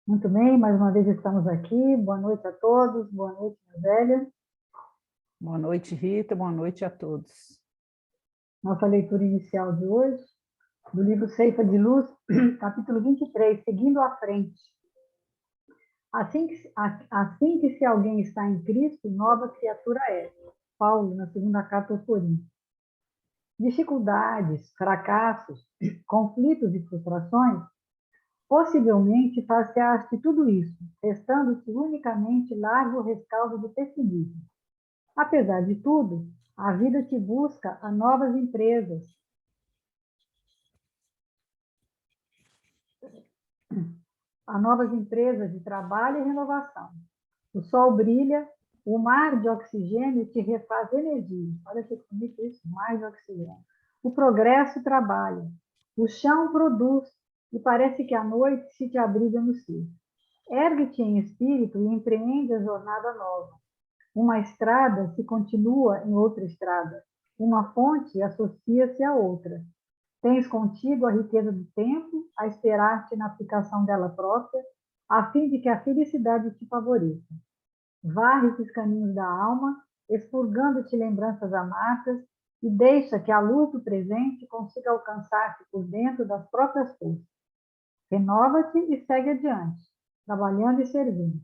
Muito bem, mais uma vez estamos aqui. Boa noite a todos, boa noite, minha velha. Boa noite, Rita, boa noite a todos. Nossa leitura inicial de hoje, do livro Ceifa de Luz, capítulo 23, seguindo à frente. Assim que se alguém está em Cristo, nova criatura é. Paulo, na segunda carta aos Coríntios. Dificuldades, fracassos, conflitos e frustrações possivelmente far-se-á-se tudo isso, restando-se unicamente largo rescaldo do pessimismo. Apesar de tudo, a vida te busca a novas empresas, de trabalho e renovação. O sol brilha, o mar de oxigênio te refaz energia. Olha que bonito isso, mar de oxigênio. O progresso trabalha, o chão produz, e parece que a noite se te abriga no cio. Ergue-te em espírito e empreende a jornada nova. Uma estrada se continua em outra estrada. Uma fonte associa-se a outra. Tens contigo a riqueza do tempo, a esperar-te na aplicação dela própria, a fim de que a felicidade te favoreça. Varre os caminhos da alma, expurgando-te lembranças amargas, e deixa que a luz do presente consiga alcançar-te por dentro das próprias forças. Renova-te e segue adiante, trabalhando e servindo.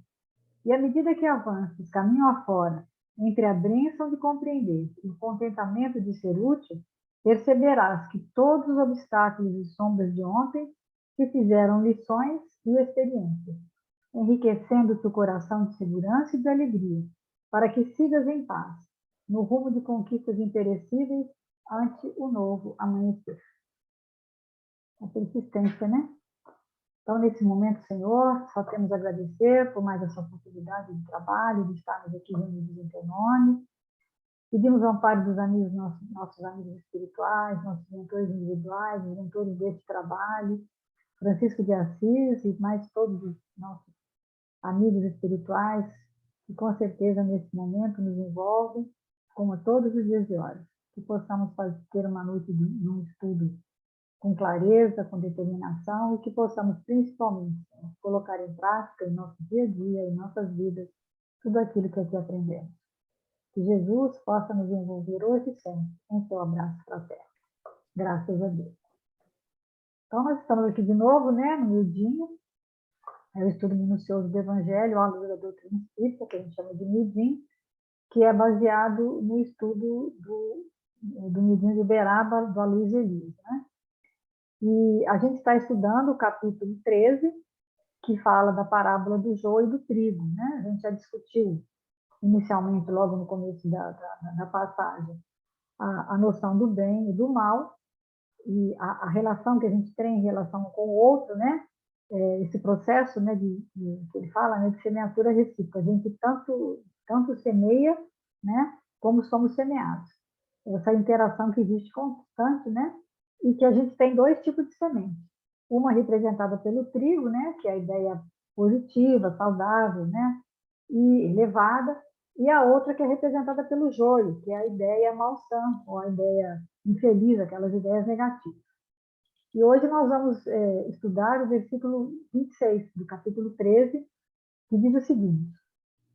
E à medida que avanças caminho afora, entre a bênção de compreender e o contentamento de ser útil, perceberás que todos os obstáculos e sombras de ontem te fizeram lições e experiências, enriquecendo teu coração de segurança e de alegria, para que sigas em paz, no rumo de conquistas imperecíveis ante o novo amanhecer. A persistência, né? Então, nesse momento, Senhor, só temos a agradecer por mais essa oportunidade de trabalho, de estarmos aqui reunidos em Teu nome. Pedimos ao amparo dos amigos, nossos amigos espirituais, nossos mentores individuais, os mentores deste trabalho, Francisco de Assis e mais todos os nossos amigos espirituais, que com certeza nesse momento nos envolvem, como todos os dias de horas. Que possamos ter uma noite de um estudo com clareza, com determinação, e que possamos, principalmente, colocar em prática, em nosso dia a dia, em nossas vidas, tudo aquilo que aqui aprendemos. Que Jesus possa nos envolver hoje e sempre em seu abraço fraterno. Graças a Deus. Então, nós estamos aqui de novo, né, no miudinho, é o estudo minucioso do Evangelho, à luz da doutrina espírita, que a gente chama de miudinho, que é baseado no estudo do miudinho de Uberaba, do Aloysio Elias, né? E a gente está estudando o capítulo 13, que fala da parábola do joio e do trigo, né? A gente já discutiu inicialmente, logo no começo da passagem, a noção do bem e do mal, e a relação que a gente tem em relação com o outro, né? Esse processo, né, que ele fala, né, de semeadura recíproca. A gente tanto semeia, né, como somos semeados. Essa interação que existe constante, né? E que a gente tem dois tipos de semente. Uma representada pelo trigo, né, que é a ideia positiva, saudável, né, e elevada, e a outra que é representada pelo joio, que é a ideia malsã, ou a ideia infeliz, aquelas ideias negativas. E hoje nós vamos estudar o versículo 26 do capítulo 13, que diz o seguinte: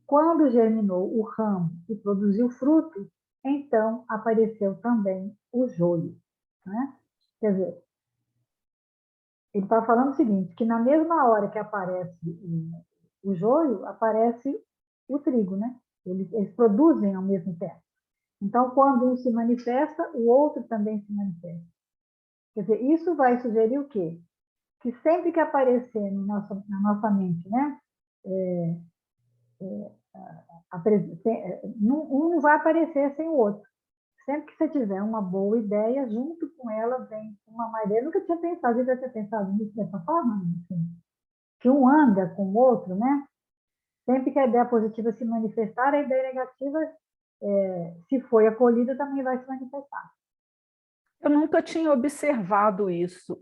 quando germinou o ramo e produziu fruto, então apareceu também o joio, né? Quer dizer, ele está falando o seguinte, que na mesma hora que aparece o joio, aparece o trigo, né? Eles produzem ao mesmo tempo. Então, quando um se manifesta, o outro também se manifesta. Quer dizer, isso vai sugerir o quê? Que sempre que aparecer na nossa mente, né? Um não vai aparecer sem o outro. Sempre que você tiver uma boa ideia, junto com ela vem uma má ideia. Eu nunca tinha pensado, eu já tinha pensado nisso dessa forma, assim, que um anda com o outro, né? Sempre que a ideia positiva se manifestar, a ideia negativa, se foi acolhida, também vai se manifestar. Eu nunca tinha observado isso.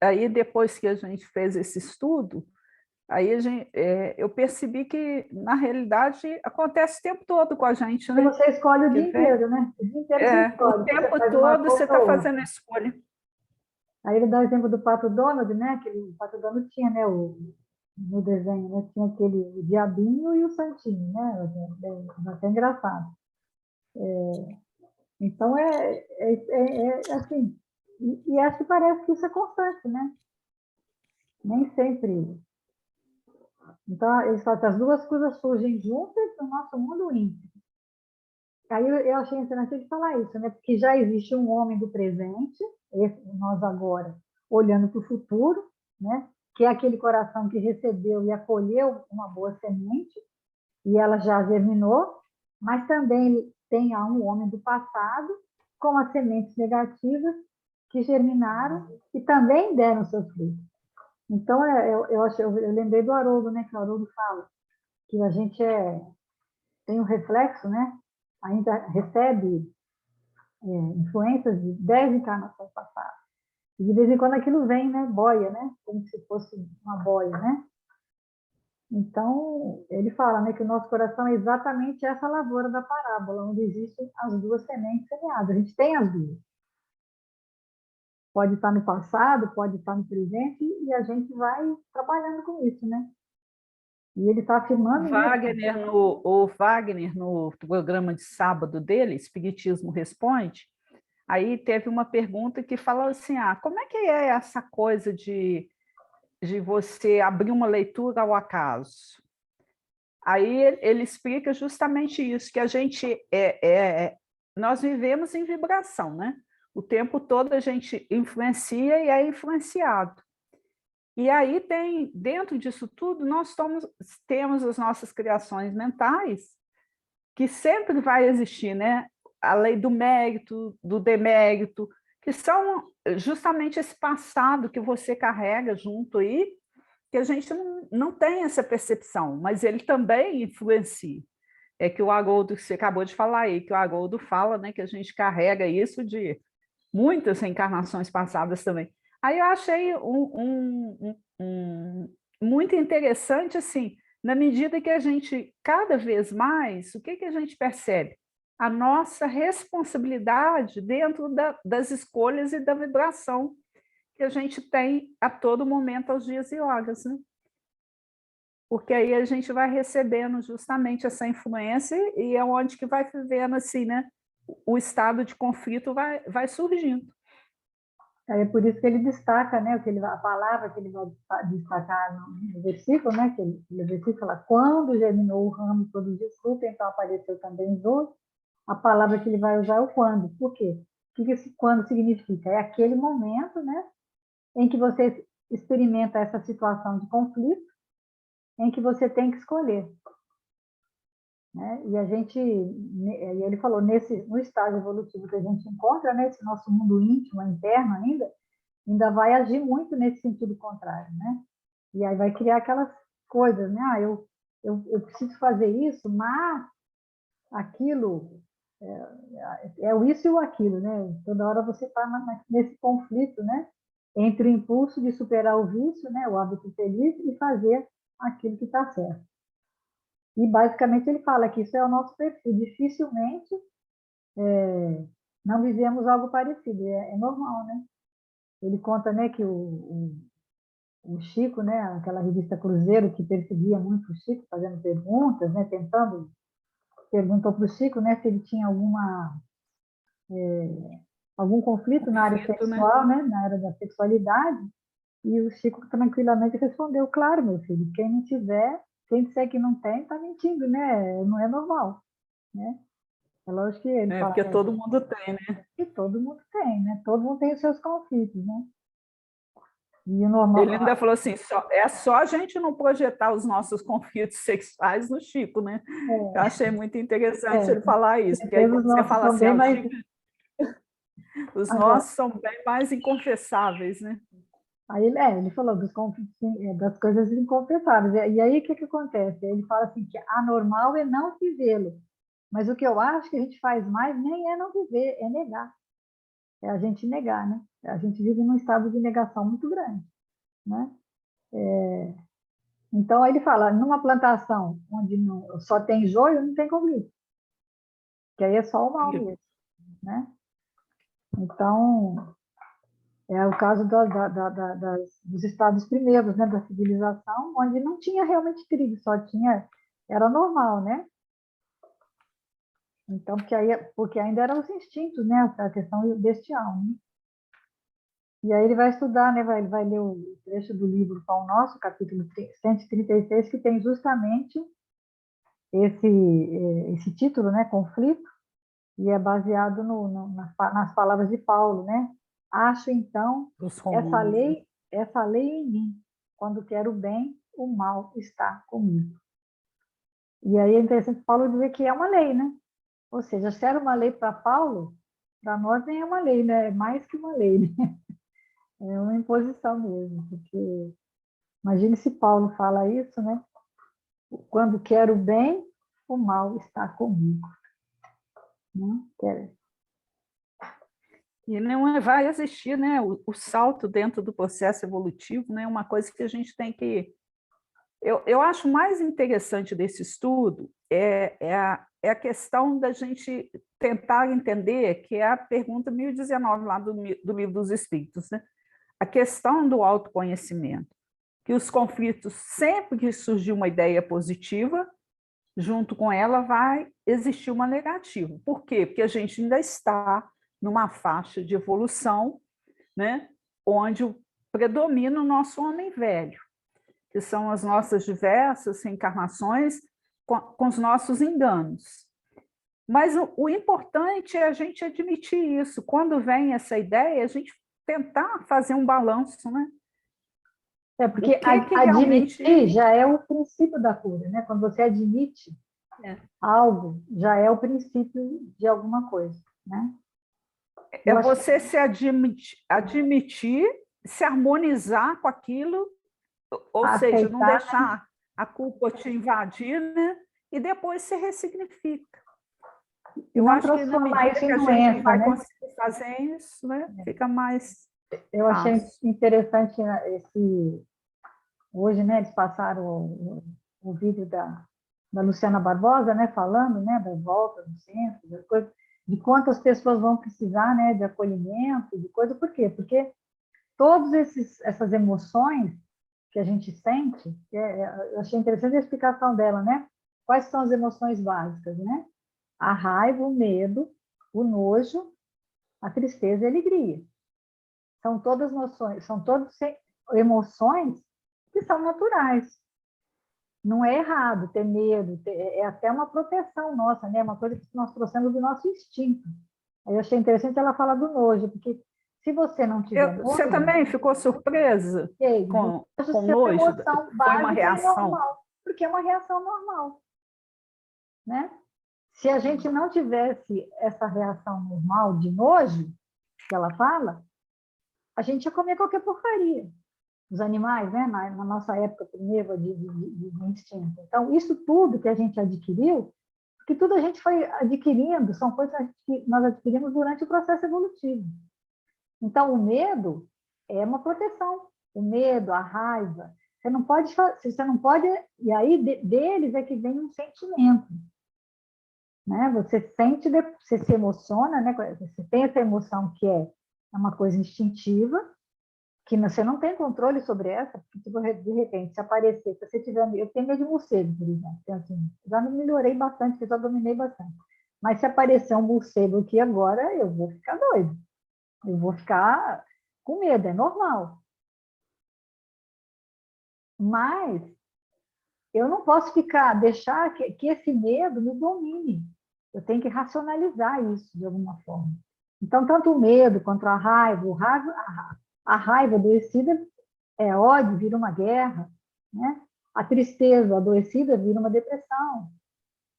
Aí, depois que a gente fez esse estudo, eu percebi que, na realidade, acontece o tempo todo com a gente, E né? você escolhe o Que dia vem, inteiro, né? O dia inteiro você o escolhe, você tempo faz uma todo você coisa está ou outra. fazendo a escolha. Aí ele dá o exemplo do Pato Donald, né? O Pato Donald tinha, né? no desenho, né? Tinha aquele o diabinho e o santinho, né? É até engraçado. Então, assim, e acho que parece que isso é constante, né? Nem sempre. Então, eles falam que as duas coisas surgem juntas no nosso mundo íntimo. Aí eu achei interessante ele falar isso, né? Porque já existe um homem do presente, nós agora, olhando para o futuro, né? Que é aquele coração que recebeu e acolheu uma boa semente, e ela já germinou, mas também tem um homem do passado com as sementes negativas que germinaram e também deram seus frutos. Então, eu lembrei do Haroldo, né? Que o Haroldo fala que a gente tem um reflexo, né? Ainda recebe influências de 10 encarnações passadas. E de vez em quando aquilo vem, né? Boia, né? Como se fosse uma boia, né? Então, ele fala, né, que o nosso coração é exatamente essa lavoura da parábola, onde existem as duas sementes semeadas. A gente tem as duas. Pode estar no passado, pode estar no presente, e a gente vai trabalhando com isso, né? E ele está afirmando O Wagner, no programa de sábado dele, Espiritismo Responde, aí teve uma pergunta que fala assim, como é que é essa coisa de você abrir uma leitura ao acaso? Aí ele explica justamente isso, que a gente nós vivemos em vibração, né? O tempo todo a gente influencia e é influenciado. E aí tem, dentro disso tudo, nós temos as nossas criações mentais, que sempre vai existir, né? A lei do mérito, do demérito, que são justamente esse passado que você carrega junto aí, que a gente não tem essa percepção, mas ele também influencia. É que o Haroldo, que você acabou de falar aí, que o Haroldo fala, né, que a gente carrega isso de muitas reencarnações passadas também. Aí eu achei muito interessante, assim, na medida que a gente, cada vez mais, o que a gente percebe? A nossa responsabilidade dentro das escolhas e da vibração que a gente tem a todo momento, aos dias e horas, né? Porque aí a gente vai recebendo justamente essa influência e é onde que vai vivendo assim, né? O estado de conflito vai surgindo. É por isso que ele destaca, né, a palavra que ele vai destacar no versículo, né, que ele versículo fala, quando germinou o ramo e produziu fruto, então apareceu também os outros. A palavra que ele vai usar é o quando. Por quê? O que esse quando significa? É aquele momento, né, em que você experimenta essa situação de conflito, em que você tem que escolher. Né? E a gente, e ele falou, no estágio evolutivo que a gente encontra, né, esse nosso mundo íntimo, interno ainda vai agir muito nesse sentido contrário, né? E aí vai criar aquelas coisas, né? Eu preciso fazer isso, mas aquilo é o isso e o aquilo, né? Toda hora você está nesse conflito, né? Entre o impulso de superar o vício, né? O hábito feliz e fazer aquilo que está certo. E basicamente ele fala que isso é o nosso perfil. Dificilmente não vivemos algo parecido. É normal, né? Ele conta, né, que o Chico, né, aquela revista Cruzeiro que perseguia muito o Chico, fazendo perguntas, né, perguntou para o Chico, né, se ele tinha algum conflito na área sexual, né, na área da sexualidade, e o Chico tranquilamente respondeu, claro, meu filho, quem não tiver, quem disser que não tem, está mentindo, né, não é normal, né. É lógico que ele fala Porque todo mundo tem, né? que todo mundo tem, né, todo mundo tem os seus conflitos, né. E o normal, Ele ainda falou assim, é só a gente não projetar os nossos conflitos sexuais no Chico, né? Eu achei muito interessante ele falar isso, porque aí os quando você nossos fala assim, também, mas Chico, os agora, nossos são bem mais inconfessáveis, né? aí ele falou dos conflitos, das coisas inconfessáveis. E aí o que acontece? Ele fala assim que anormal é não vivê-lo. Mas o que eu acho que a gente faz mais nem é não viver, é negar. É a gente negar, né? A gente vive num estado de negação muito grande, né? Então aí ele fala, numa plantação onde só tem joio, não tem conflito. Que aí é só o mal mesmo, né? Então, É o caso dos estados primeiros, né, da civilização, onde não tinha realmente trigo, só tinha, era normal, né? Então, porque ainda eram os instintos, né, a questão bestial, né? E aí ele vai estudar, né, ele vai ler o trecho do livro Pão Nosso, capítulo 136, que tem justamente esse título, né, conflito, e é baseado nas palavras de Paulo, né? Acho, então, Dos essa romanos, né? lei, essa lei em mim, quando quero o bem, o mal está comigo. E aí é interessante Paulo dizer que é uma lei, né? Ou seja, se era uma lei para Paulo, para nós nem é uma lei, né? É mais que uma lei, né? É uma imposição mesmo, porque imagine se Paulo fala isso, né? Quando quero o bem, o mal está comigo. Né? E não vai existir, né, o salto dentro do processo evolutivo, né, uma coisa que a gente tem que... Eu acho mais interessante desse estudo é a questão da gente tentar entender, que é a pergunta 1019 lá do Livro dos Espíritos, né? A questão do autoconhecimento, que os conflitos, sempre que surgir uma ideia positiva, junto com ela vai existir uma negativa. Por quê? Porque a gente ainda está numa faixa de evolução, né, onde predomina o nosso homem velho, que são as nossas diversas reencarnações com os nossos enganos. Mas o importante é a gente admitir isso. Quando vem essa ideia, a gente tentar fazer um balanço, né? É O porque que realmente admitir já é o princípio da cura, né? Quando você admite é. algo, já é o princípio de alguma coisa, né? É Eu acho você se admitir, se harmonizar com aquilo, ou seja, não aceitar deixar a culpa te invadir, né? E depois se ressignifica. e Eu não acho que na transformar medida isso que em a gente doença, vai né? conseguir fazer isso, né, fica mais Eu achei fácil. interessante hoje, né? Eles passaram o vídeo da Luciana Barbosa, né? Falando, né? Da volta do centro, das coisas, de quantas pessoas vão precisar, né? De acolhimento, de coisa. Por quê? Porque todas essas emoções que a gente sente, eu achei interessante a explicação dela, né? Quais são as emoções básicas, né? A raiva, o medo, o nojo, a tristeza e a alegria. São todas emoções, são todas emoções que são naturais. Não é errado ter medo, é até uma proteção nossa, né? Uma coisa que nós trouxemos do nosso instinto. Aí eu achei interessante ela falar do nojo, porque se você não tiver Você nojo, também ficou surpresa ok, o nojo com ser uma nojo? emoção Foi uma básica e reação? normal, porque é uma reação normal, né? Se a gente não tivesse essa reação normal de nojo, que ela fala, a gente ia comer qualquer porcaria. Os animais, né? Na nossa época primitiva de instinto. Então, isso tudo que a gente adquiriu, que tudo a gente foi adquirindo, são coisas que nós adquirimos durante o processo evolutivo. Então, o medo é uma proteção. O medo, a raiva, você não pode, e aí deles é que vem um sentimento, né? Você sente, você se emociona, né? Você tem essa emoção que é uma coisa instintiva, que você não tem controle sobre essa, porque tipo, de repente, se aparecer, se você tiver, eu tenho medo de morcego, por exemplo, então, assim, já me melhorei bastante, já dominei bastante, mas se aparecer um morcego aqui agora, eu vou ficar doido, eu vou ficar com medo, é normal, mas eu não posso deixar que esse medo me domine, eu tenho que racionalizar isso de alguma forma. Então, tanto o medo quanto a raiva adoecida é ódio, vira uma guerra, né? A tristeza adoecida vira uma depressão,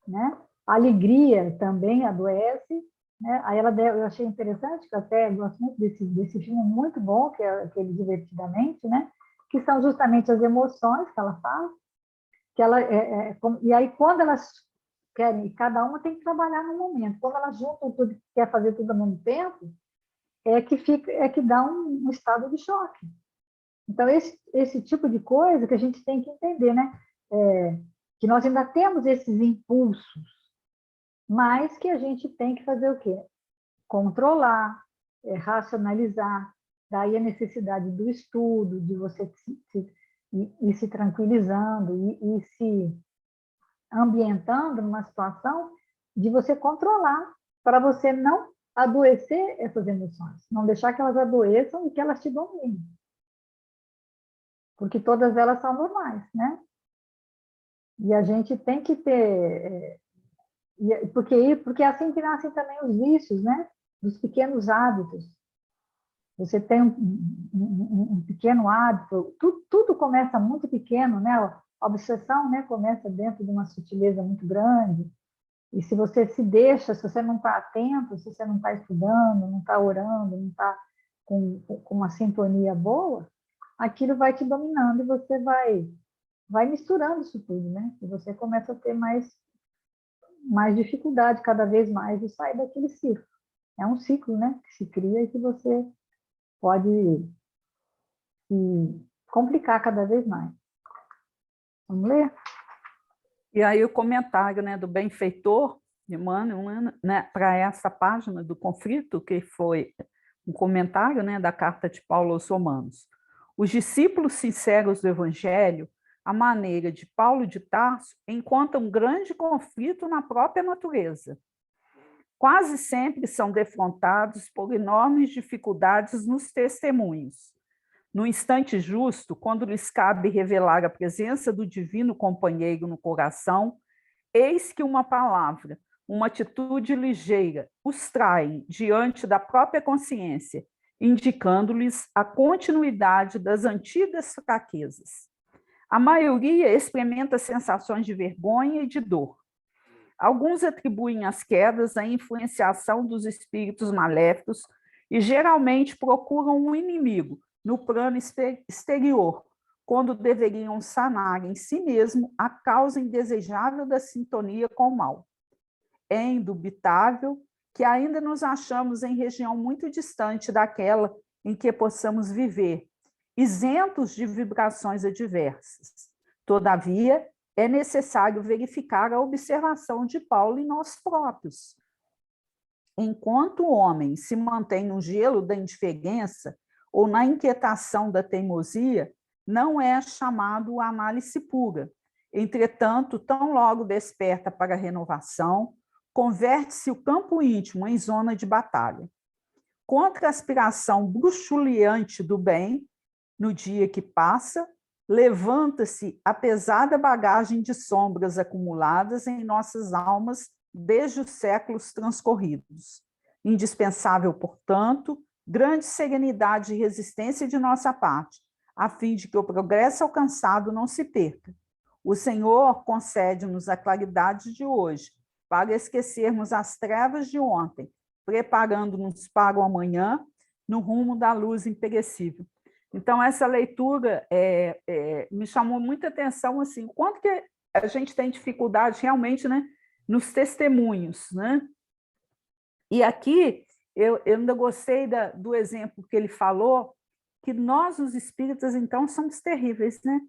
né? A alegria também adoece, né? Aí eu achei interessante, que eu até gosto muito desse filme muito bom, que é aquele Divertidamente, né? Que são justamente as emoções que ela fala, que ela e aí quando elas querem, cada uma tem que trabalhar no momento. Quando elas juntam tudo, quer fazer tudo ao mesmo tempo, é que dá um estado de choque. Então, esse tipo de coisa que a gente tem que entender, né? Que nós ainda temos esses impulsos, mas que a gente tem que fazer o quê? Controlar, racionalizar, Daí a necessidade do estudo, de você ir se tranquilizando e se ambientando numa situação de você controlar, para você não adoecer essas emoções, não deixar que elas adoeçam e que elas te dominem. Porque todas elas são normais, né? E a gente tem que ter... porque é assim que nascem também os vícios, né? Dos pequenos hábitos. Você tem um pequeno hábito, tudo começa muito pequeno, né? A obsessão, né, começa dentro de uma sutileza muito grande. E se você se deixa, se você não está atento, se você não está estudando, não está orando, não está com uma sintonia boa, aquilo vai te dominando e você vai misturando isso tudo, né? E você começa a ter mais dificuldade cada vez mais de sair daquele ciclo. É um ciclo, né, que se cria e que você pode se complicar cada vez mais. Vamos ler? E aí o comentário, né, do benfeitor Emmanuel, né, para essa página do conflito, que foi um comentário, né, da carta de Paulo aos Romanos. Os discípulos sinceros do Evangelho, à maneira de Paulo de Tarso, encontram um grande conflito na própria natureza. Quase sempre são defrontados por enormes dificuldades nos testemunhos. No instante justo, quando lhes cabe revelar a presença do divino companheiro no coração, eis que uma palavra, uma atitude ligeira, os traem diante da própria consciência, indicando-lhes a continuidade das antigas fraquezas. A maioria experimenta sensações de vergonha e de dor. Alguns atribuem as quedas à influenciação dos espíritos maléficos e geralmente procuram um inimigo no plano exterior, quando deveriam sanar em si mesmo a causa indesejável da sintonia com o mal. É indubitável que ainda nos achamos em região muito distante daquela em que possamos viver, isentos de vibrações adversas. Todavia, é necessário verificar a observação de Paulo em nós próprios. Enquanto o homem se mantém no gelo da indiferença ou na inquietação da teimosia, não é chamado a análise pura. Entretanto, tão logo desperta para a renovação, converte-se o campo íntimo em zona de batalha. Contra a aspiração bruxuleante do bem, no dia que passa, levanta-se a pesada bagagem de sombras acumuladas em nossas almas desde os séculos transcorridos. Indispensável, portanto, grande serenidade e resistência de nossa parte, a fim de que o progresso alcançado não se perca. O Senhor concede-nos a claridade de hoje, para esquecermos as trevas de ontem, preparando-nos para o amanhã, no rumo da luz imperecível. Então, essa leitura me chamou muita atenção, assim, o quanto que a gente tem dificuldade realmente, né, nos testemunhos, né? E aqui, eu ainda gostei do exemplo que ele falou, que nós, os espíritas, então, somos terríveis, né?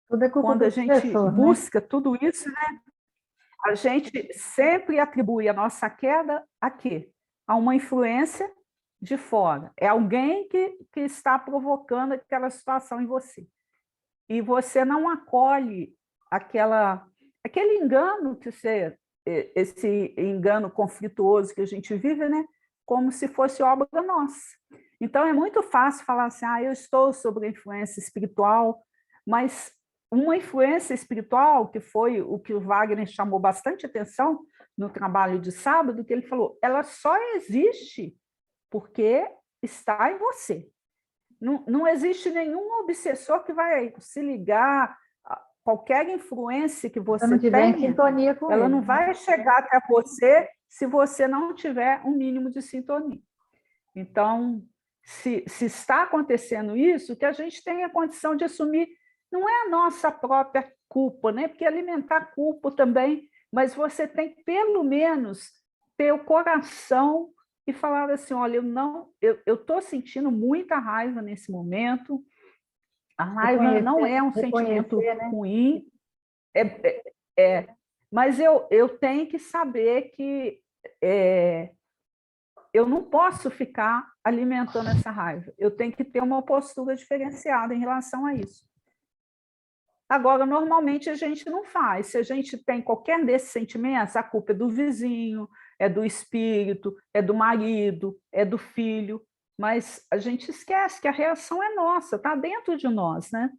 Tudo é culpa quando do a gente professor, busca tudo isso, né, a gente sempre atribui a nossa queda a quê? A uma influência de fora. É alguém que está provocando aquela situação em você. E você não acolhe aquele engano esse engano conflituoso que a gente vive, né? Como se fosse obra nossa. Então, é muito fácil falar assim, eu estou sob a influência espiritual, mas uma influência espiritual, que foi o que o Wagner chamou bastante atenção no trabalho de sábado, que ele falou, ela só existe porque está em você. Não existe nenhum obsessor que vai se ligar a qualquer influência que você não tiver em tenha, sintonia com ela ele, não né? vai chegar até você se você não tiver um mínimo de sintonia. Então, se está acontecendo isso, que a gente tenha condição de assumir, não é a nossa própria culpa, né? Porque alimentar culpa também, mas você tem que, pelo menos, ter o coração e falar assim, olha, eu estou sentindo muita raiva nesse momento, a raiva não é um sentimento né? ruim, é, mas eu tenho que saber que eu não posso ficar alimentando essa raiva. Eu tenho que ter uma postura diferenciada em relação a isso. Agora, normalmente a gente não faz. Se a gente tem qualquer desses sentimentos, a culpa é do vizinho, é do espírito, é do marido, é do filho, mas a gente esquece que a reação é nossa, está dentro de nós, né?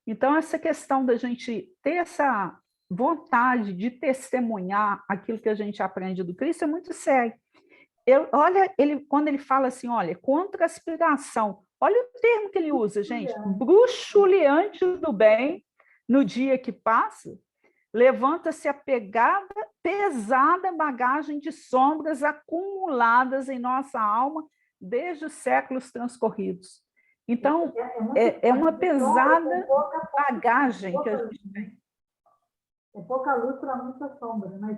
Então, essa questão da gente ter essa vontade de testemunhar aquilo que a gente aprende do Cristo é muito sério. Olha, quando ele fala assim, olha, contra a aspiração, olha o termo que ele usa, gente, bruxuleante do bem, no dia que passa, levanta-se a pesada bagagem de sombras acumuladas em nossa alma desde os séculos transcorridos. Então, é uma pesada bagagem que a gente tem. É pouca luz para muita sombra, mas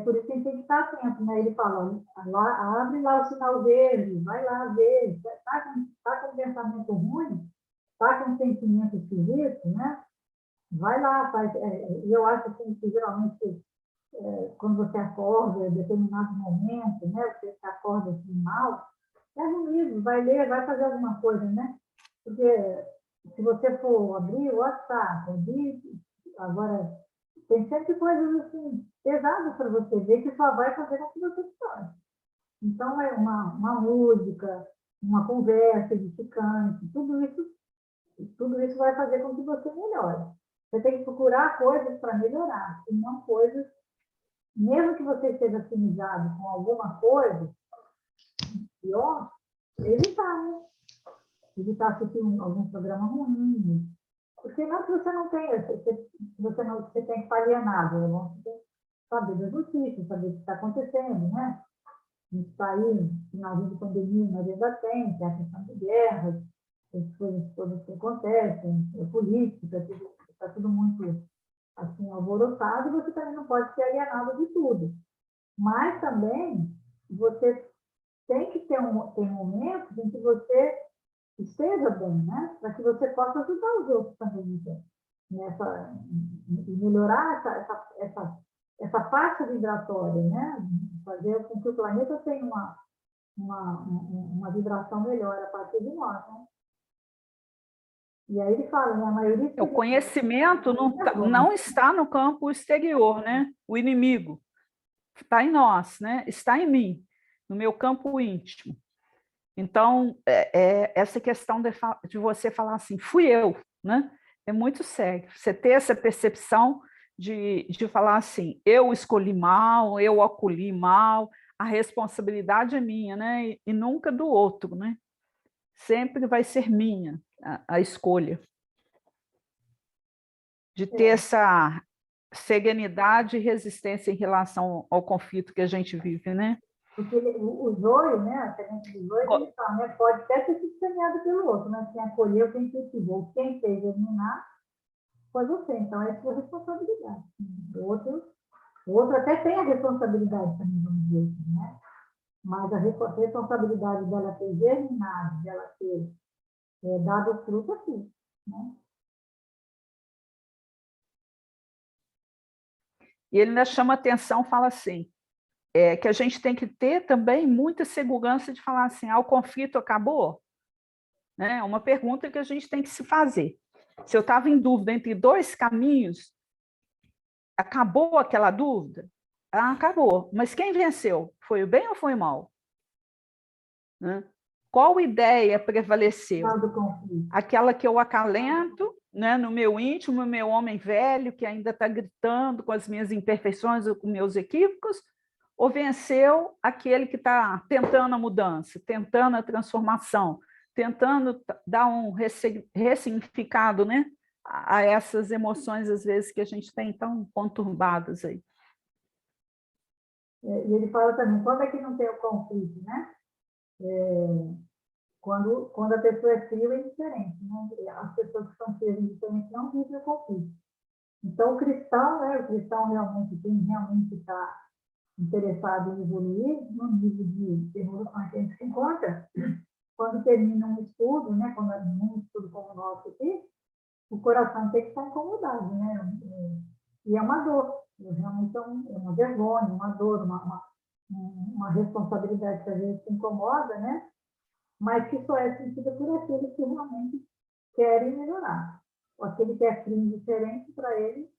por isso que a gente tem que estar atento, né? Ele fala, abre lá o sinal verde, vai lá ver, está com pensamento ruim, está com sentimento esquisito, né? Vai lá, faz. Eu acho assim, que geralmente, quando você acorda em determinado momento, né? Você acorda assim mal, pega um livro, vai ler, vai fazer alguma coisa, né? Porque se você for abrir o WhatsApp, agora, tem sempre coisas assim, pesadas para você ver que só vai fazer com que você chore. Então, é uma música, uma conversa edificante, tudo isso vai fazer com que você melhore. Você tem que procurar coisas para melhorar, e não coisas, mesmo que você esteja afinizado com alguma coisa pior, evitar, né? Evitar assistir algum programa ruim, porque não que você não tenha, você tem que estar alienado, né? Você tem que saber das notícias, saber o que está acontecendo, né? A gente está aí, finalzinho de pandemia, mas ainda tem a questão de guerras, as coisas todas que acontecem, a política, está tudo muito assim, alvoroçado, e você também não pode ser alienado de tudo. Mas também, você tem que ter momentos em que você esteja bem, né? Para que você possa ajudar os outros também e melhorar essa faixa vibratória, né? Fazer com que o planeta tenha uma vibração melhor a partir de nós, né? E aí ele fala, né? A maioria... O conhecimento não está no campo exterior, né? O inimigo está em nós, né? Está em mim, no meu campo íntimo. Então, essa questão de você falar assim, fui eu, né? É muito sério. Você ter essa percepção de falar assim, eu escolhi mal, eu acolhi mal, a responsabilidade é minha, né? E nunca do outro, né? Sempre vai ser minha a escolha. De ter essa serenidade e resistência em relação ao conflito que a gente vive, né? Porque o joio, né, a semente do joio, ele fala, né, pode até ter sido semeado pelo outro, mas quem acolheu, quem cultivou, quem fez germinar, foi você. Então, é sua responsabilidade. O outro até tem a responsabilidade também, vamos dizer assim, né? Mas a responsabilidade dela ter germinado, dela ter dado fruto aqui, né? E ele ainda chama atenção, fala assim, que a gente tem que ter também muita segurança de falar assim, o conflito acabou? É uma pergunta que a gente tem que se fazer. Se eu estava em dúvida entre dois caminhos, acabou aquela dúvida? Acabou. Mas quem venceu? Foi o bem ou foi o mal? Né? Qual ideia prevaleceu? Aquela que eu acalento, né, no meu íntimo, no meu homem velho, que ainda está gritando com as minhas imperfeições ou com meus equívocos, ou venceu aquele que está tentando a mudança, tentando a transformação, tentando dar um ressignificado, né, a essas emoções, às vezes, que a gente tem tão conturbadas aí. E ele fala também, quando é que não tem o conflito, né? Quando a pessoa é fria e indiferente, né? As pessoas que são frias e indiferentes não vivem o conflito. Então, o cristão, né? O cristão realmente, quem realmente está interessado em evoluir, no nível de evolução que a gente se encontra, quando termina um estudo, né? Quando é um estudo como o nosso aqui, o coração tem que estar incomodado, né? E é uma dor, realmente é uma vergonha, uma dor, uma responsabilidade que a gente se incomoda, né? Mas que só é sentida por aqueles que realmente querem melhorar. Ou aquele que é frio diferente para ele,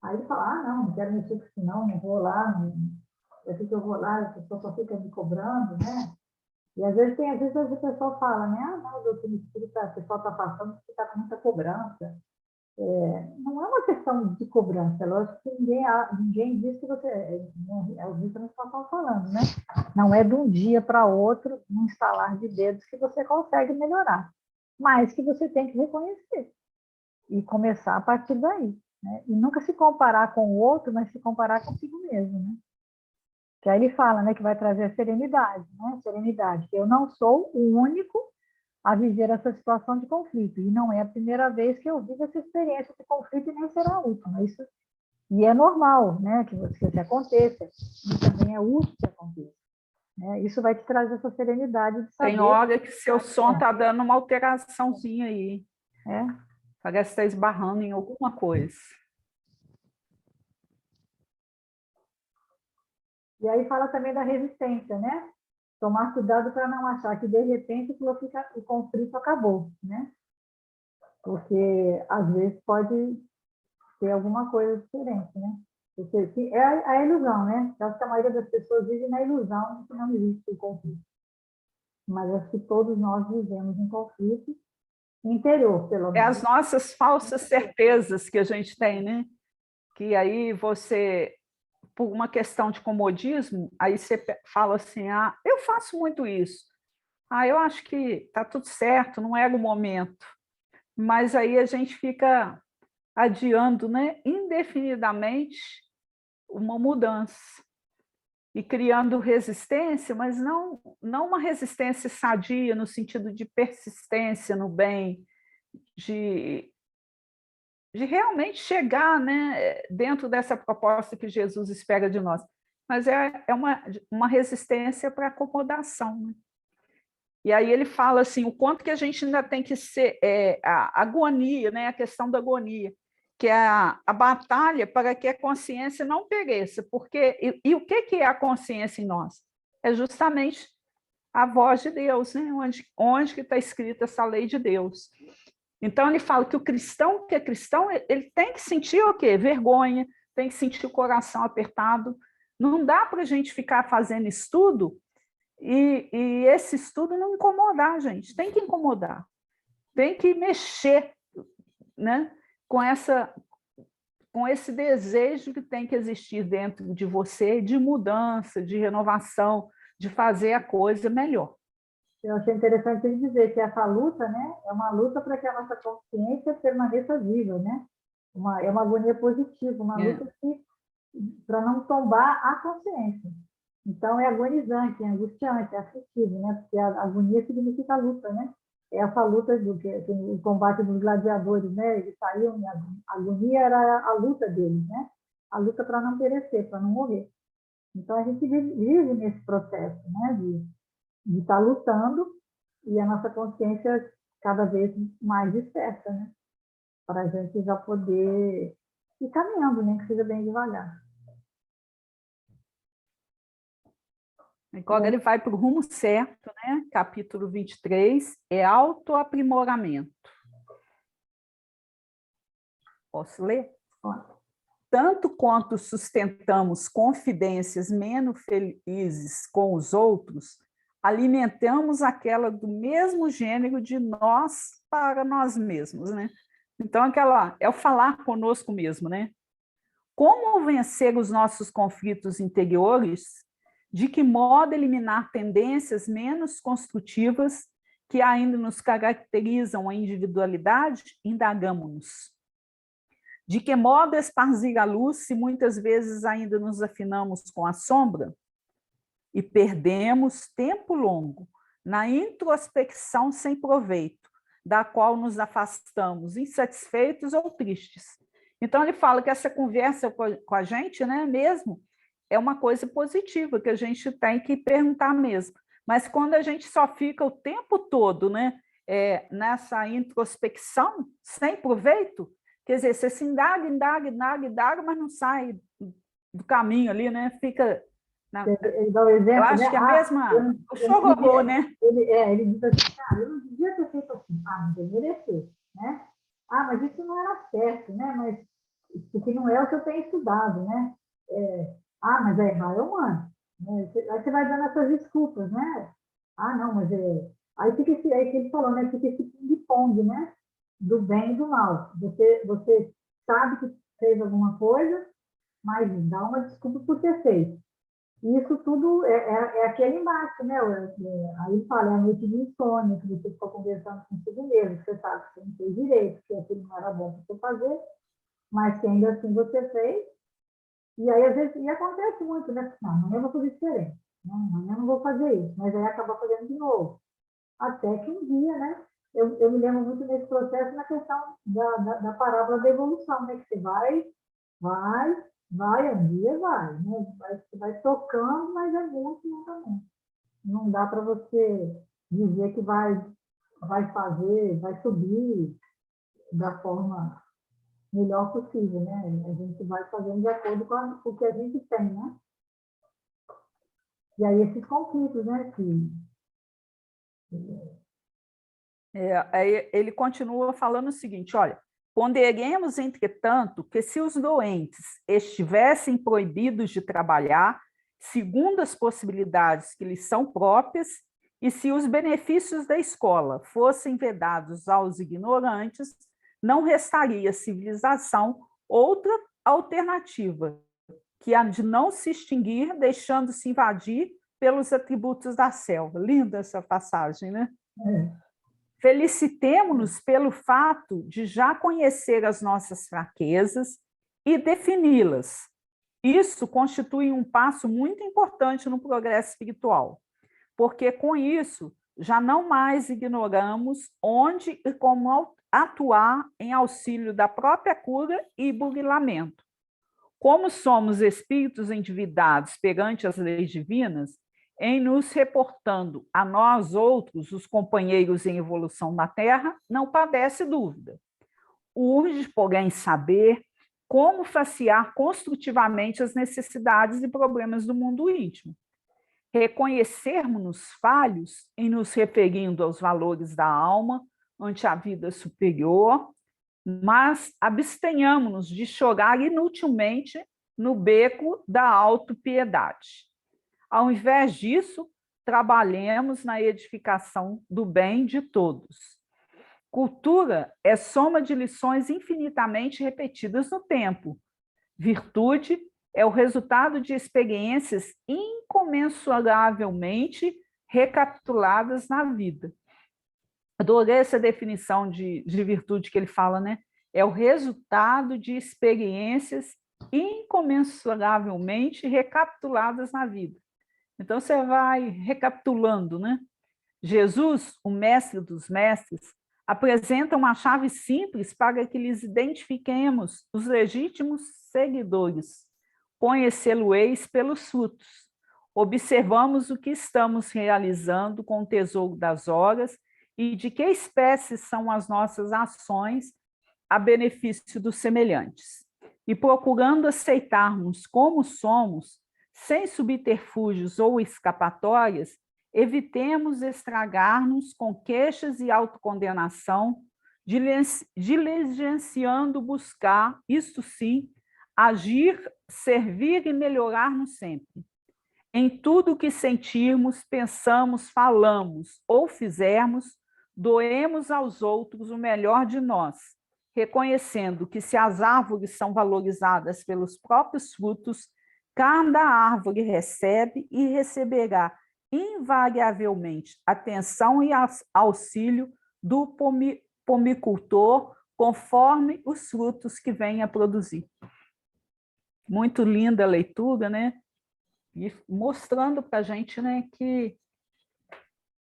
aí ele fala, não quero mexer com isso não vou lá, eu que eu vou lá, a pessoa só fica me cobrando, né? E às vezes o pessoal fala, né? Não, doutor, o pessoal está passando porque está com muita cobrança. Não é uma questão de cobrança, é lógico que ninguém diz que você. É o que nós estamos falando, né? Não é de um dia para outro, num estalar de dedos, que você consegue melhorar, mas que você tem que reconhecer e começar a partir daí. Né? E nunca se comparar com o outro, mas se comparar consigo mesmo. Né? Que aí ele fala, né, que vai trazer a serenidade, né? Serenidade, que eu não sou o único a viver essa situação de conflito. E não é a primeira vez que eu vivo essa experiência de conflito e nem será a última. E é normal, né, que isso aconteça. E também é útil que aconteça. Né? Isso vai te trazer essa serenidade de saber... Tem hora que seu som está dando uma alteraçãozinha aí. Parece que está esbarrando em alguma coisa. E aí fala também da resistência, né? Tomar cuidado para não achar que, de repente, o conflito acabou, né? Porque, às vezes, pode ter alguma coisa diferente, né? Porque é a ilusão, né? Eu acho que a maioria das pessoas vive na ilusão de que não existe o conflito. Mas acho que todos nós vivemos em conflito interior, pelo menos. É as nossas falsas certezas que a gente tem, né? Que aí você, por uma questão de comodismo, aí você fala assim, eu faço muito isso. Eu acho que está tudo certo, não era o momento. Mas aí a gente fica adiando, né, indefinidamente uma mudança e criando resistência, mas não uma resistência sadia no sentido de persistência no bem, de realmente chegar, né, dentro dessa proposta que Jesus espera de nós. Mas é uma resistência para acomodação. Né? E aí ele fala assim, o quanto que a gente ainda tem que ser a agonia, né, a questão da agonia, que é a batalha para que a consciência não pereça. Porque, e o que é a consciência em nós? É justamente a voz de Deus, né? Onde que está escrita essa lei de Deus. Então, ele fala que o cristão que é cristão, ele tem que sentir o quê? Vergonha, tem que sentir o coração apertado. Não dá para a gente ficar fazendo estudo e esse estudo não incomodar a gente. Tem que incomodar. Tem que mexer, né? com esse desejo que tem que existir dentro de você de mudança, de renovação, de fazer a coisa melhor. Eu achei interessante ele dizer que essa luta, né, é uma luta para que a nossa consciência permaneça viva, né? É uma agonia positiva, uma luta para não tombar a consciência. Então, é agonizante, é angustiante, é aflitivo, né? Porque a agonia significa luta, né? É essa luta o combate dos gladiadores, né? Eles saíam, a agonia era a luta deles, né? A luta para não perecer, para não morrer. Então, a gente vive nesse processo, né? De estar lutando e a nossa consciência cada vez mais desperta, né? Para a gente já poder ir caminhando, né? Que seja bem devagar. Agora ele vai para o rumo certo, né? Capítulo 23, é autoaprimoramento. Posso ler? Tanto quanto sustentamos confidências menos felizes com os outros, alimentamos aquela do mesmo gênero de nós para nós mesmos, né? Então, é o falar conosco mesmo, né? Como vencer os nossos conflitos interiores? De que modo eliminar tendências menos construtivas que ainda nos caracterizam a individualidade? Indagamo-nos. De que modo esparzir a luz se muitas vezes ainda nos afinamos com a sombra? E perdemos tempo longo na introspecção sem proveito, da qual nos afastamos insatisfeitos ou tristes. Então, ele fala que essa conversa com a gente, né, mesmo, é uma coisa positiva, que a gente tem que perguntar mesmo. Mas quando a gente só fica o tempo todo, né, nessa introspecção sem proveito, quer dizer, você se indaga, mas não sai do caminho ali, né? Fica Ele dá o exemplo, eu acho né? que a mesma... O chororô, né? Ele diz assim, cara, eu não devia ter feito assim. Ah, não merecer, né? Ah, mas isso não era certo, né? Mas isso aqui não é o que eu tenho estudado, né? Mas errar é humano. Né? Aí você vai dando essas desculpas, né? Ah, não, mas é... Aí fica aí que ele falou, né? Fica esse ping-pong, né? Do bem e do mal. Você sabe que fez alguma coisa, mas dá uma desculpa por ter feito. E isso tudo é aquele embate, né? Aí ele fala, é a noite de insônia, que você ficou conversando consigo mesmo, que você sabe que você não fez direito, que aquilo não era bom para você fazer, mas que ainda assim você fez. E aí, às vezes, e acontece muito, né? Não, amanhã eu vou fazer diferente. Não, amanhã eu não vou fazer isso, mas aí acaba fazendo de novo. Até que um dia, né? Eu me lembro muito nesse processo na questão da parábola da evolução, né? Que você vai, um dia vai, né? Você vai tocando, mas é muito lentamente. Não dá para você dizer que vai fazer, vai subir da forma melhor possível, né? A gente vai fazendo de acordo com o que a gente tem, né? E aí esses conflitos, né? Aí ele continua falando o seguinte, olha, ponderemos, entretanto, que se os doentes estivessem proibidos de trabalhar, segundo as possibilidades que lhes são próprias, e se os benefícios da escola fossem vedados aos ignorantes, não restaria à civilização outra alternativa, que a de não se extinguir, deixando-se invadir pelos atributos da selva. Linda essa passagem, né? Felicitemo-nos pelo fato de já conhecer as nossas fraquezas e defini-las. Isso constitui um passo muito importante no progresso espiritual, porque com isso já não mais ignoramos onde e como atuar em auxílio da própria cura e burilamento. Como somos espíritos endividados perante as leis divinas, em nos reportando a nós outros, os companheiros em evolução na Terra, não padece dúvida. Urge, porém, saber como facear construtivamente as necessidades e problemas do mundo íntimo. Reconhecermos-nos falhos em nos referindo aos valores da alma ante a vida superior, mas abstenhamos-nos de chorar inutilmente no beco da autopiedade. Ao invés disso, trabalhemos na edificação do bem de todos. Cultura é soma de lições infinitamente repetidas no tempo. Virtude é o resultado de experiências incomensuravelmente recapituladas na vida. Adorei essa definição de virtude que ele fala, né? É o resultado de experiências incomensuravelmente recapituladas na vida. Então, você vai recapitulando, né? Jesus, o mestre dos mestres, apresenta uma chave simples para que lhes identifiquemos os legítimos seguidores. Conhecê-lo-eis pelos frutos. Observamos o que estamos realizando com o tesouro das horas e de que espécie são as nossas ações a benefício dos semelhantes. E procurando aceitarmos como somos, sem subterfúgios ou escapatórias, evitemos estragar-nos com queixas e autocondenação, diligenciando buscar, isto sim, agir, servir e melhorar-nos sempre. Em tudo o que sentirmos, pensamos, falamos ou fizermos, doemos aos outros o melhor de nós, reconhecendo que se as árvores são valorizadas pelos próprios frutos, cada árvore recebe e receberá invariavelmente atenção e auxílio do pomicultor, conforme os frutos que vem a produzir. Muito linda a leitura, né? E mostrando para a gente, né, que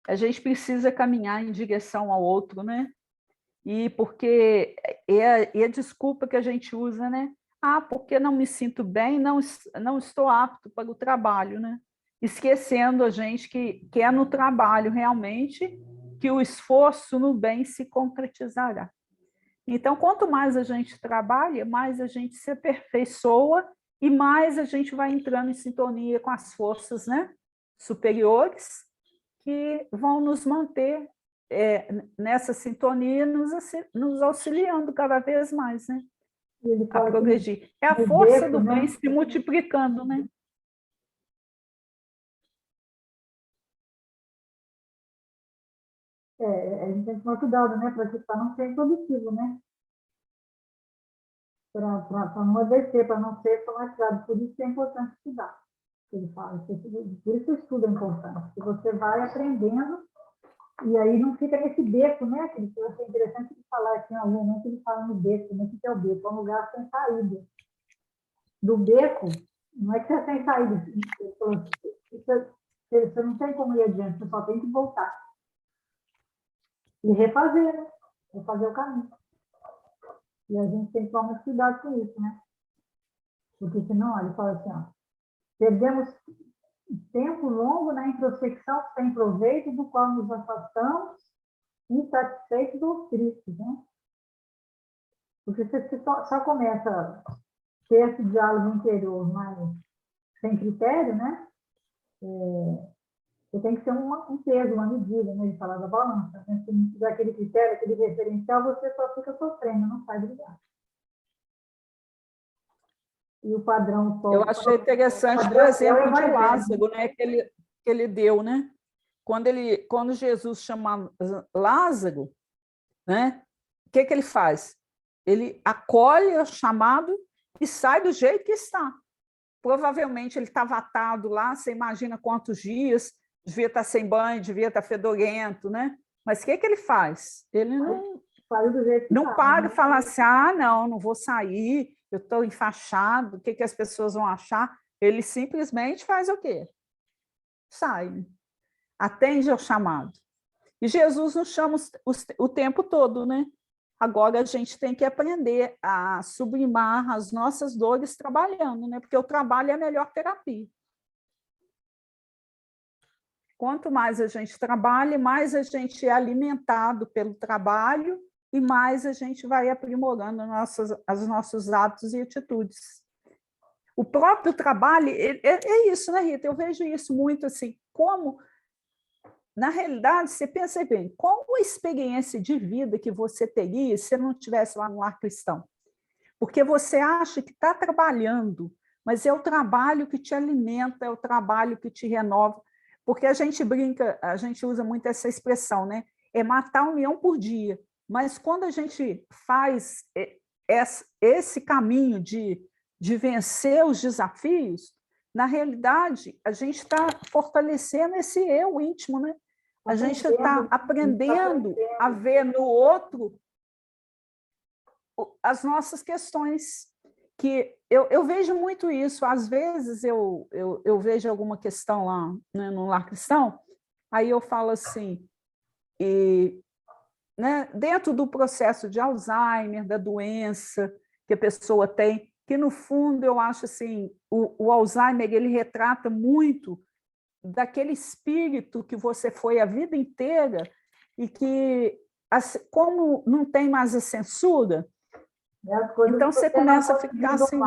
a gente precisa caminhar em direção ao outro, né? E porque é a desculpa que a gente usa, né? Ah, porque não me sinto bem, não estou apto para o trabalho, né? Esquecendo a gente que é no trabalho realmente que o esforço no bem se concretizará. Então, quanto mais a gente trabalha, mais a gente se aperfeiçoa e mais a gente vai entrando em sintonia com as forças, né, superiores, que vão nos manter nessa sintonia, nos auxiliando cada vez mais, né, E ele a fala que progredir. É a no força beco, do bem né? se multiplicando, né? A gente tem que tomar cuidado, né? Para não ser improdutivo, né? Para não adoecer, para não ser traumatizado. Por isso que é importante estudar. Ele fala. Por isso que o estudo é importante. Porque você vai aprendendo e aí não fica nesse beco, né? Que eu achei interessante ele falar aqui em algum momento, ele fala no beco, né? O que é o beco? É um lugar sem saída. Do beco, não é que você é sem saída. Você não tem como ir adiante, você só tem que voltar. E refazer, né? Refazer o caminho. E a gente tem que tomar muito cuidado com isso, né? Porque senão, ele fala assim, ó, perdemos tempo longo na introspecção sem proveito, do qual nos afastamos, insatisfeitos ou tristes, né? Porque você só começa a ter esse diálogo interior, mas sem critério, né? Você tem que ser um peso, uma medida, né? De falar da balança. Né? Se não tiver aquele critério, aquele referencial, você só fica sofrendo, não sai do lugar. E o padrão Eu só. achei O interessante o padrão é o exemplo de evangelho. Lázaro, né, que ele deu, né? Quando Jesus chama Lázaro, né, o que ele faz? Ele acolhe o chamado e sai do jeito que está. Provavelmente ele estava atado lá, você imagina quantos dias, devia estar sem banho, devia estar fedorento, né? Mas o que ele faz? Ele Saiu do jeito que não estava, para e né? fala assim, não vou sair, eu estou enfaixado, o que as pessoas vão achar? Ele simplesmente faz o quê? Sai, atende ao chamado. E Jesus nos chama o tempo todo, né? Agora a gente tem que aprender a sublimar as nossas dores trabalhando, né? Porque o trabalho é a melhor terapia. Quanto mais a gente trabalha, mais a gente é alimentado pelo trabalho e mais a gente vai aprimorando os nossos hábitos e atitudes. O próprio trabalho, é isso, né, Rita? Eu vejo isso muito assim, como, na realidade, você pensa bem, qual a experiência de vida que você teria se você não estivesse lá no lar cristão? Porque você acha que está trabalhando, mas é o trabalho que te alimenta, é o trabalho que te renova. Porque a gente brinca, a gente usa muito essa expressão, né? É matar 1 leão por dia. Mas quando a gente faz esse caminho de vencer os desafios, na realidade, a gente está fortalecendo esse eu íntimo, né? A gente está aprendendo a ver no outro as nossas questões, que eu vejo muito isso. Às vezes eu vejo alguma questão lá, né, no lar cristão, aí eu falo assim, né, dentro do processo de Alzheimer, da doença que a pessoa tem, que no fundo eu acho assim, o Alzheimer ele retrata muito daquele espírito que você foi a vida inteira e que, como não tem mais a censura, então você começa a ficar assim,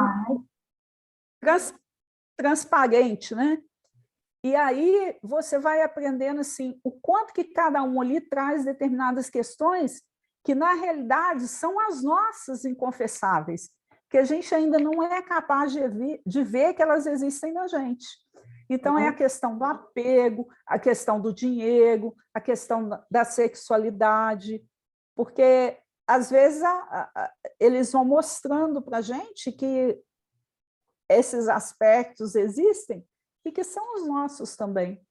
transparente, né? E aí você vai aprendendo assim o quanto que cada um ali traz determinadas questões que na realidade são as nossas inconfessáveis, que a gente ainda não é capaz de ver que elas existem na gente. Então é a questão do apego, a questão do dinheiro, a questão da sexualidade, porque às vezes eles vão mostrando para a gente que esses aspectos existem e que são os nossos também.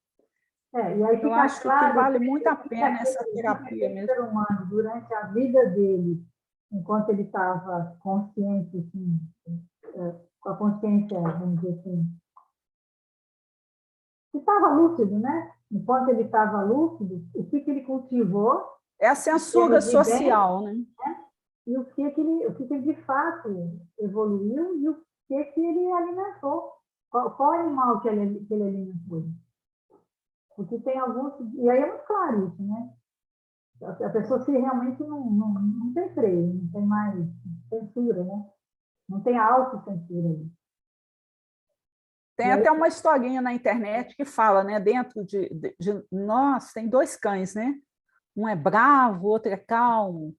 E aí eu fica acho claro que vale muito a pena essa terapia que o mesmo. ser humano, durante a vida dele, enquanto ele estava consciente, assim, com a consciência, vamos dizer assim, que estava lúcido, né? Enquanto ele estava lúcido, o que ele cultivou É a censura social, né? E o que ele de fato evoluiu e o que ele alimentou. Qual animal que ele alimentou? Porque tem alguns. E aí é muito claro isso, né? A pessoa se realmente não tem freio, não tem mais censura, né? Não tem autocensura ali. Tem até uma historinha na internet que fala, né? Dentro de nós tem dois cães, né? Um é bravo, o outro é calmo.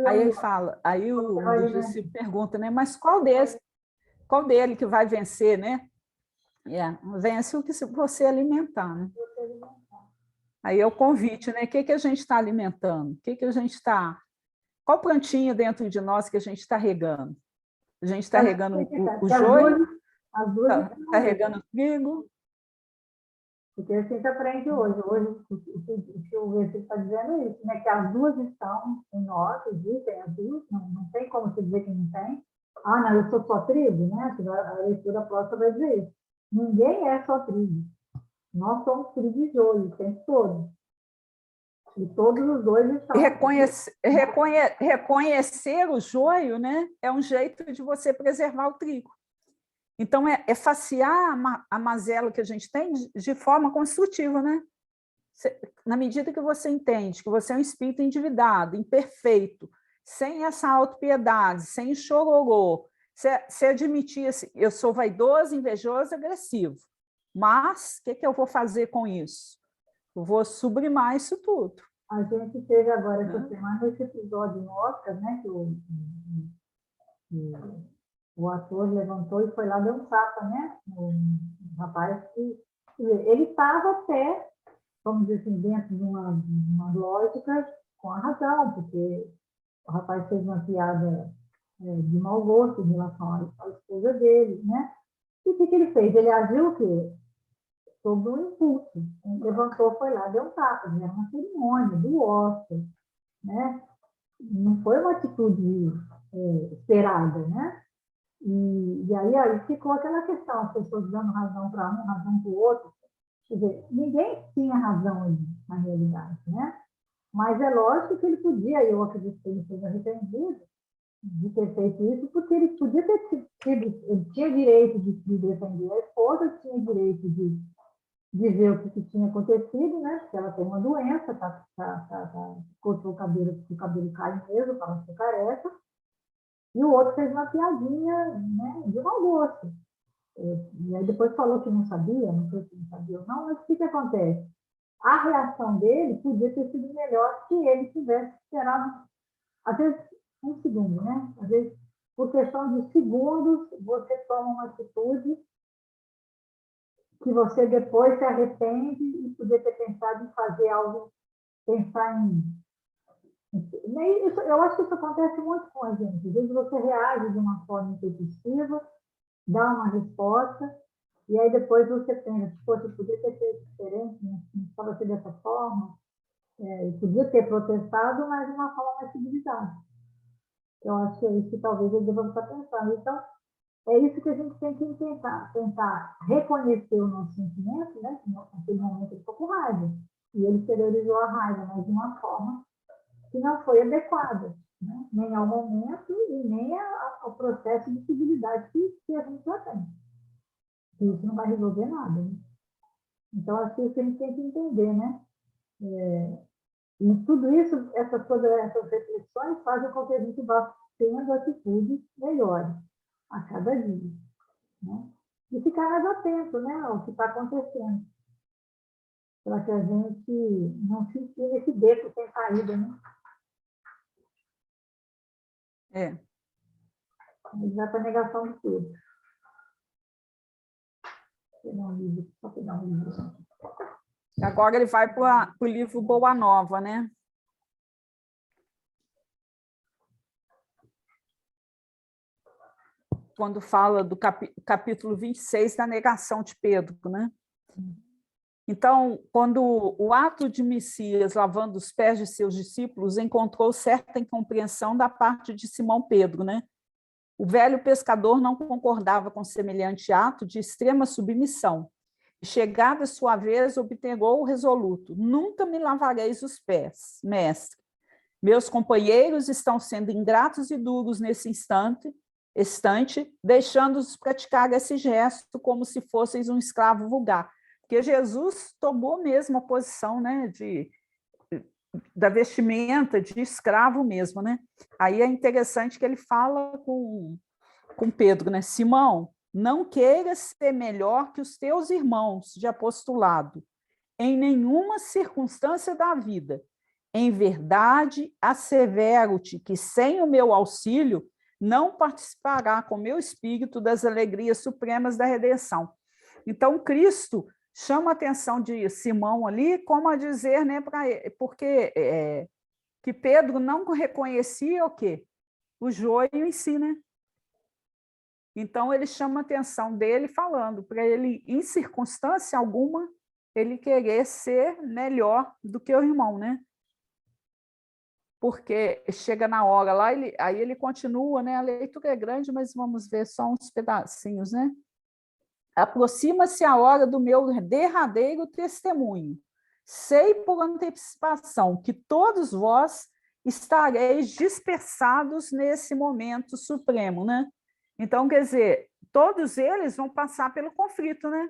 Aí ele fala, aí um dos discípulos pergunta, né? Mas qual dele que vai vencer, né? Vence o que você alimentar, né? Aí é o convite, né? O que a gente está alimentando? O que a gente está... Qual plantinha dentro de nós que a gente está regando? A gente está regando o joio? Está regando o trigo? Porque a gente aprende hoje. Hoje, o que o versículo está dizendo é isso, né? Que as duas estão em nós, existem as duas, não tem como você dizer que não tem. Ah, não, eu sou só trigo, né? A leitura próxima vai dizer isso. Ninguém é só trigo. Nós somos trigo e joio o tempo todo. E todos os dois estão... Reconhecer o joio, né? É um jeito de você preservar o trigo. Então, é facear a mazela que a gente tem de forma construtiva, né? Na medida que você entende que você é um espírito endividado, imperfeito, sem essa autopiedade, sem chororô, você admitir assim, eu sou vaidoso, invejoso, agressivo, mas o que eu vou fazer com isso? Eu vou sublimar isso tudo. A gente teve agora, essa semana, esse episódio no Oscar, né? Que o ator levantou e foi lá dar um tapa, né? Um rapaz que... Ele estava até, vamos dizer assim, dentro de uma lógica com a razão, porque o rapaz fez uma piada de mau gosto em relação à esposa dele, né? E o que ele fez? Ele agiu o quê? Sob um impulso. Ele levantou, foi lá, deu um tapa. Era uma cerimônia do Oscar, né? Não foi uma atitude esperada, né? E aí ficou aquela questão, as pessoas dando razão para um, razão para o outro. Quer dizer, ninguém tinha razão ali, na realidade, né? Mas é lógico que ele podia, eu acredito que ele seja arrependido de ter feito isso, porque ele podia ter tido, ele tinha direito de defender a esposa, tinha direito de ver o que tinha acontecido, né? Porque ela tem uma doença, cortou o cabelo cai mesmo, para não ser careca. E o outro fez uma piadinha, né, de mau gosto. E aí depois falou que não sabia, não sei se não sabia ou não, mas o que acontece? A reação dele podia ter sido melhor se ele tivesse esperado, às vezes, um segundo, né? Às vezes, por questão de segundos, você toma uma atitude que você depois se arrepende e podia ter pensado em fazer algo, pensar em... Eu acho que isso acontece muito com a gente. Às vezes você reage de uma forma impulsiva, dá uma resposta, e aí depois você pensa, poxa, eu podia ter feito diferente, não estava assim dessa forma, eu podia ter protestado, mas de uma forma mais civilizada. Eu acho que é isso que talvez eu deva estar pensando. Então, é isso que a gente tem que tentar reconhecer o nosso sentimento, né? Naquele momento ele ficou com raiva, e ele exteriorizou a raiva, mas de uma forma que não foi adequada, né? Nem ao momento e nem ao processo de civilidade que a gente já tem. E isso não vai resolver nada, né? Então, acho que isso a gente tem que entender, né? E tudo isso, todas essas reflexões fazem com que a gente vá tendo atitudes melhores a cada dia, né? E ficar mais atento, né, ao que está acontecendo, para que a gente não fique nesse beco sem saída, né? Exata negação de tudo. Só pegar um livro. Agora ele vai para o livro Boa Nova, né? Quando fala do capítulo 26 da negação de Pedro, né? Então, quando o ato de Messias lavando os pés de seus discípulos encontrou certa incompreensão da parte de Simão Pedro, né? O velho pescador não concordava com semelhante ato de extrema submissão. Chegada sua vez, obtegou o resoluto: nunca me lavareis os pés, mestre. Meus companheiros estão sendo ingratos e duros nesse instante, deixando-os praticar esse gesto como se fosseis um escravo vulgar. Porque Jesus tomou mesmo a posição, né, da vestimenta de escravo mesmo, né? Aí é interessante que ele fala com Pedro, né? Simão, não queiras ser melhor que os teus irmãos de apostolado, em nenhuma circunstância da vida. Em verdade, assevero-te que sem o meu auxílio não participará com meu espírito das alegrias supremas da redenção. Então, Cristo chama a atenção de Simão ali, como a dizer, né, porque que Pedro não reconhecia o quê? O joio em si, né? Então, ele chama a atenção dele falando para ele, em circunstância alguma, ele querer ser melhor do que o irmão, né? Porque chega na hora lá, aí ele continua, né? A leitura é grande, mas vamos ver só uns pedacinhos, né? Aproxima-se a hora do meu derradeiro testemunho. Sei por antecipação que todos vós estareis dispersados nesse momento supremo, né? Então, quer dizer, todos eles vão passar pelo conflito, né?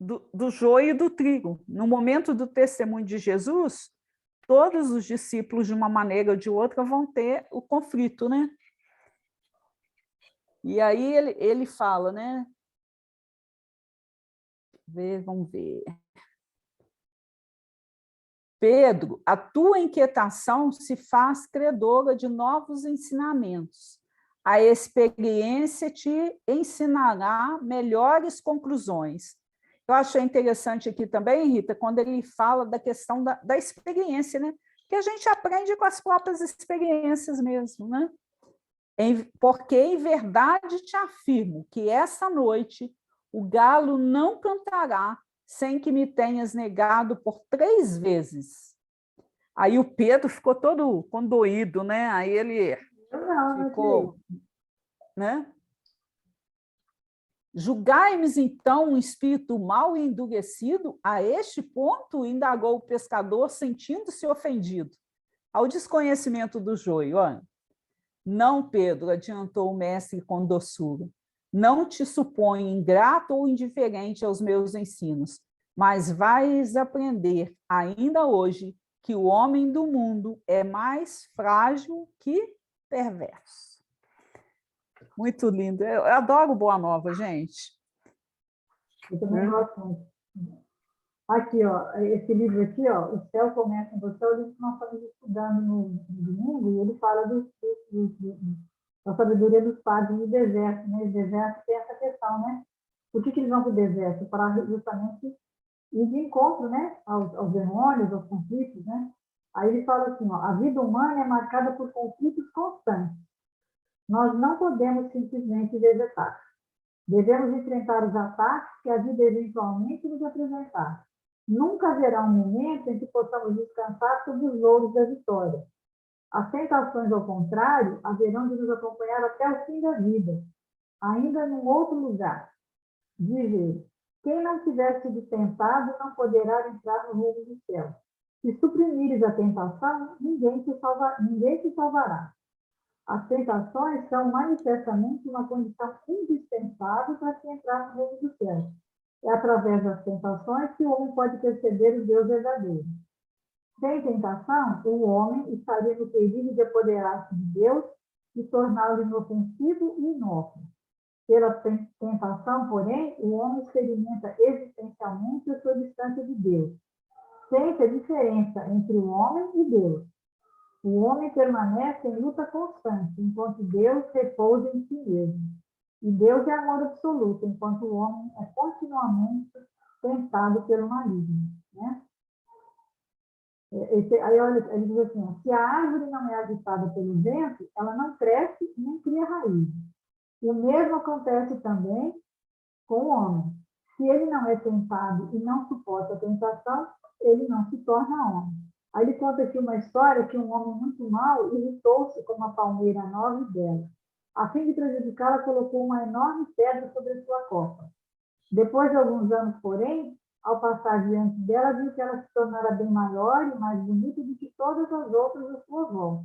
Do joio e do trigo. No momento do testemunho de Jesus, todos os discípulos, de uma maneira ou de outra, vão ter o conflito, né? E aí ele fala, né? Vamos ver. Pedro, a tua inquietação se faz credora de novos ensinamentos. A experiência te ensinará melhores conclusões. Eu achei interessante aqui também, Rita, quando ele fala da questão da experiência, né? Que a gente aprende com as próprias experiências mesmo, né? Porque, em verdade, te afirmo que essa noite o galo não cantará sem que me tenhas negado por 3 vezes. Aí o Pedro ficou todo condoído, né? Aí ele ficou, né? Julgai-me, então, um espírito mau e endurecido? A este ponto, indagou o pescador, sentindo-se ofendido. Ao desconhecimento do joio, olha. Não, Pedro, adiantou o mestre com doçura. Não te suponho ingrato ou indiferente aos meus ensinos, mas vais aprender ainda hoje que o homem do mundo é mais frágil que perverso. Muito lindo. Eu adoro Boa Nova, gente. Eu também gosto muito. Aqui, ó, esse livro aqui, ó, O Céu Começa em Você, é o livro que nós estamos estudando no domingo, e ele fala da sabedoria dos padres no deserto, né? O deserto tem essa questão, né? Por que eles vão para o deserto? Para justamente ir de encontro, né? Aos demônios, aos conflitos, né? Aí ele fala assim, ó, a vida humana é marcada por conflitos constantes. Nós não podemos simplesmente vegetar. Devemos enfrentar os ataques que a vida eventualmente nos apresentar. Nunca haverá um momento em que possamos descansar sobre os louros da vitória. As tentações, ao contrário, haverão de nos acompanhar até o fim da vida, ainda num outro lugar. Diz ele, quem não tiver sido tentado não poderá entrar no reino do céu. Se suprimires a tentação, ninguém se salvará. As tentações são manifestamente uma condição indispensável para se entrar no reino do céu. É através das tentações que o homem pode perceber o Deus verdadeiro. Sem tentação, o homem estaria no perigo de apoderar-se de Deus e torná-lo inofensivo e inócuo. Pela tentação, porém, o homem experimenta existencialmente a sua distância de Deus. Sente a diferença entre o homem e Deus. O homem permanece em luta constante, enquanto Deus repousa em si mesmo. E Deus é amor absoluto, enquanto o homem é continuamente tentado pelo maligno. Né? Aí olha, ele diz assim, ó, se a árvore não é agitada pelo vento, ela não cresce nem cria raízes. O mesmo acontece também com o homem. Se ele não é tentado e não suporta a tentação, ele não se torna homem. Aí ele conta aqui uma história que um homem muito mau irritou-se com uma palmeira nova e bela. A fim de prejudicá-la, colocou uma enorme pedra sobre sua copa. Depois de alguns anos, porém, ao passar diante dela, viu que ela se tornara bem maior e mais bonita do que todas as outras à sua volta.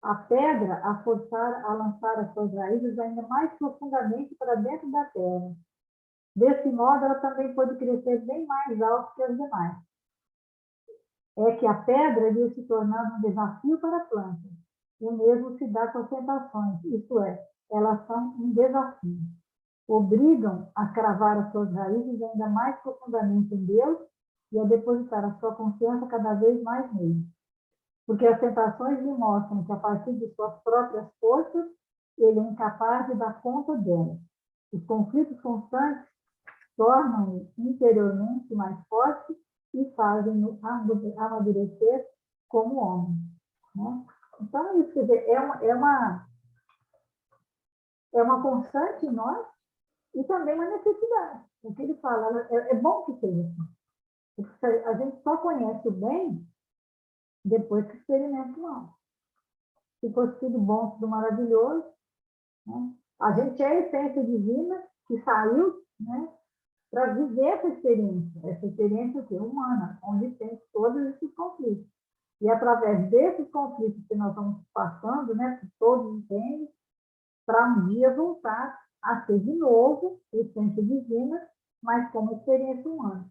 A pedra a forçara a lançar as suas raízes ainda mais profundamente para dentro da terra. Desse modo, ela também pôde crescer bem mais alto que as demais. É que a pedra ia se tornando um desafio para a planta. O mesmo se dá com as tentações, isto é, elas são um desafio. obrigam a cravar as suas raízes ainda mais profundamente em Deus e a depositar a sua confiança cada vez mais nele. Porque as tentações lhe mostram que, a partir de suas próprias forças, ele é incapaz de dar conta delas. Os conflitos constantes tornam-no interiormente mais forte e fazem-no amadurecer como homem. Né? Então, isso, quer dizer, é uma constante em nós e também uma necessidade. O que ele fala, é bom que seja assim. Porque a gente só conhece o bem depois que experimenta o mal. Se fosse tudo bom, tudo maravilhoso, né? A gente é a essência divina que saiu, né, para viver essa experiência que é humana, onde tem todos esses conflitos. E através desses conflitos que nós estamos passando, né, que todos entendem, para um dia voltar a ser de novo essência divina, mas como experiência humana.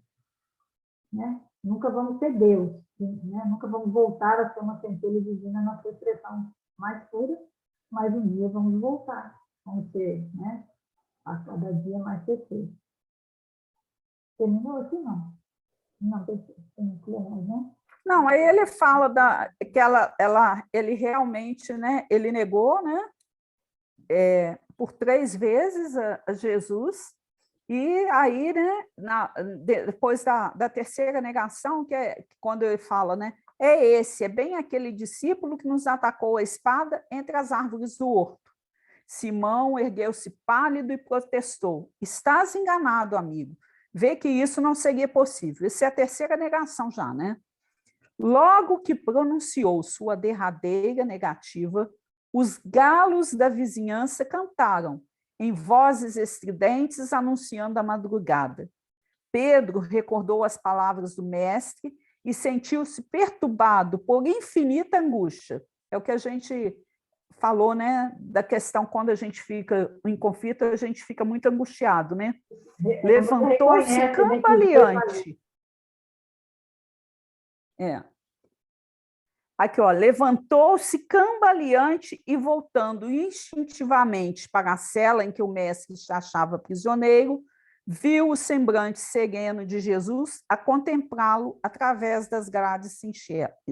Né? Nunca vamos ser Deus, né? Nunca vamos voltar a ser uma centelha divina na sua expressão mais pura, mas um dia vamos voltar, vamos ser, né, a cada dia mais perfeito. Terminou aqui, não? Não, tem que ler mais, né? Não, aí ele fala que ele realmente, né, ele negou, né, por 3 vezes a Jesus, e aí, né, depois da terceira negação, que é quando ele fala, né, é bem aquele discípulo que nos atacou a espada entre as árvores do horto. Simão ergueu-se pálido e protestou: estás enganado, amigo. Vê que isso não seria possível. Essa é a terceira negação já, né? Logo que pronunciou sua derradeira negativa, os galos da vizinhança cantaram, em vozes estridentes, anunciando a madrugada. Pedro recordou as palavras do mestre e sentiu-se perturbado por infinita angústia. É o que a gente falou, né, da questão quando a gente fica em conflito, a gente fica muito angustiado, né? Levantou-se cambaleante. Aqui, ó, levantou-se cambaleante e voltando instintivamente para a cela em que o mestre se achava prisioneiro, viu o semblante sereno de Jesus a contemplá-lo através das grades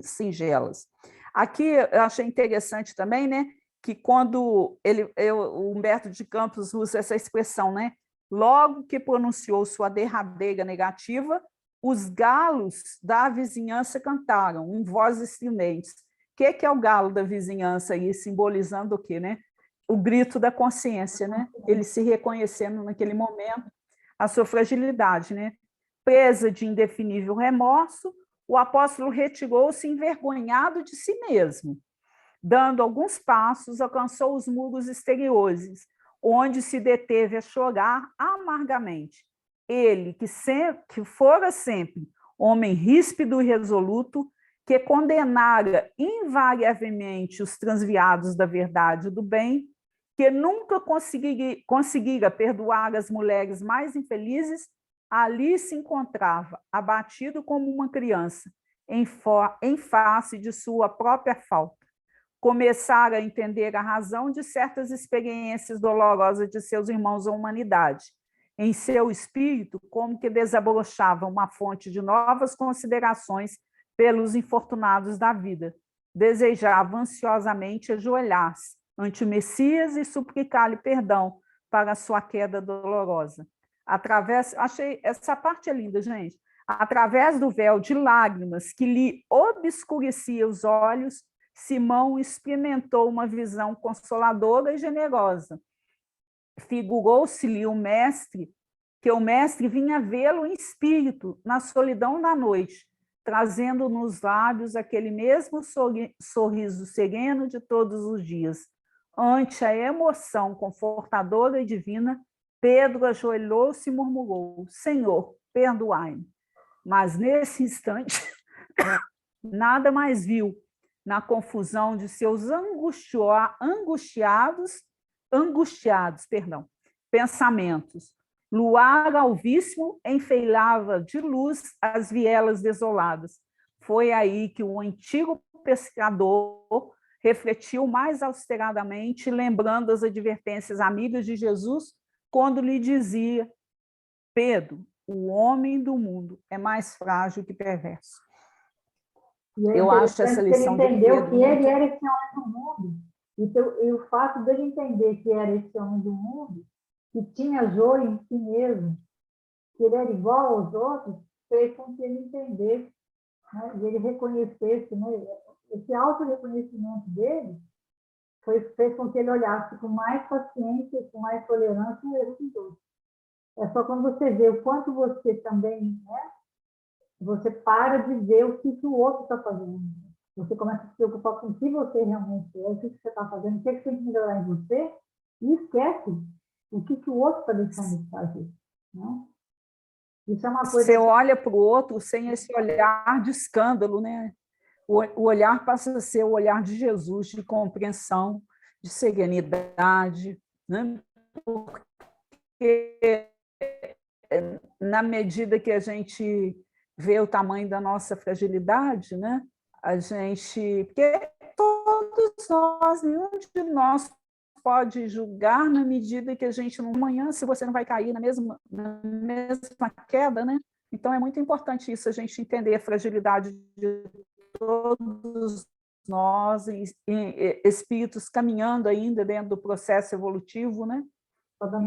singelas. Aqui eu achei interessante também, né, que quando o Humberto de Campos usa essa expressão, né, logo que pronunciou sua derradeira negativa, os galos da vizinhança cantaram, em vozes estridentes. O que é o galo da vizinhança aí, simbolizando o quê, né? O grito da consciência, né? Ele se reconhecendo naquele momento a sua fragilidade, né? Presa de indefinível remorso, o apóstolo retirou-se envergonhado de si mesmo. Dando alguns passos, alcançou os muros exteriores, onde se deteve a chorar amargamente. Ele, que fora sempre homem ríspido e resoluto, que condenara invariavelmente os transviados da verdade e do bem, que nunca conseguira perdoar as mulheres mais infelizes, ali se encontrava, abatido como uma criança, em face de sua própria falta. Começara a entender a razão de certas experiências dolorosas de seus irmãos da humanidade. Em seu espírito, como que desabrochava uma fonte de novas considerações pelos infortunados da vida. Desejava ansiosamente ajoelhar-se ante o Messias e suplicar-lhe perdão para a sua queda dolorosa. Achei essa parte é linda, gente. Através do véu de lágrimas que lhe obscurecia os olhos, Simão experimentou uma visão consoladora e generosa. Figurou-se-lhe que o mestre vinha vê-lo em espírito, na solidão da noite, trazendo nos lábios aquele mesmo sorriso sereno de todos os dias. Ante a emoção confortadora e divina, Pedro ajoelhou-se e murmurou: Senhor, perdoai-me. Mas nesse instante, nada mais viu, na confusão de seus angustiados pensamentos. Luar alvíssimo enfeilava de luz as vielas desoladas. Foi aí que o antigo pescador refletiu mais austeradamente, lembrando as advertências amigas de Jesus quando lhe dizia: Pedro, o homem do mundo é mais frágil que perverso. E é Eu acho essa interessante que ele lição de entendeu Pedro que ele muito... era esse homem do mundo. E o fato dele entender que era esse homem do mundo, que tinha joio em si mesmo, que ele era igual aos outros, fez com que ele entendesse, né? E ele reconhecesse, né? Esse auto-reconhecimento dele fez com que ele olhasse com mais paciência, com mais tolerância o erro dos outros. É só quando você vê o quanto você também, né? Você para de ver o que o outro está fazendo. Você começa a se preocupar com o que você realmente é, o que você está fazendo, o que você tem que melhorar em você, e esquece o que o outro está deixando de fazer. Né? Isso é uma coisa... Você olha para o outro sem esse olhar de escândalo, né? O olhar passa a ser o olhar de Jesus, de compreensão, de serenidade, né? Porque na medida que a gente vê o tamanho da nossa fragilidade, né? A gente... Porque todos nós, nenhum de nós pode julgar na medida que a gente... Amanhã, se você não vai cair na mesma queda, né? Então, é muito importante isso, a gente entender a fragilidade de todos nós, espíritos caminhando ainda dentro do processo evolutivo, né?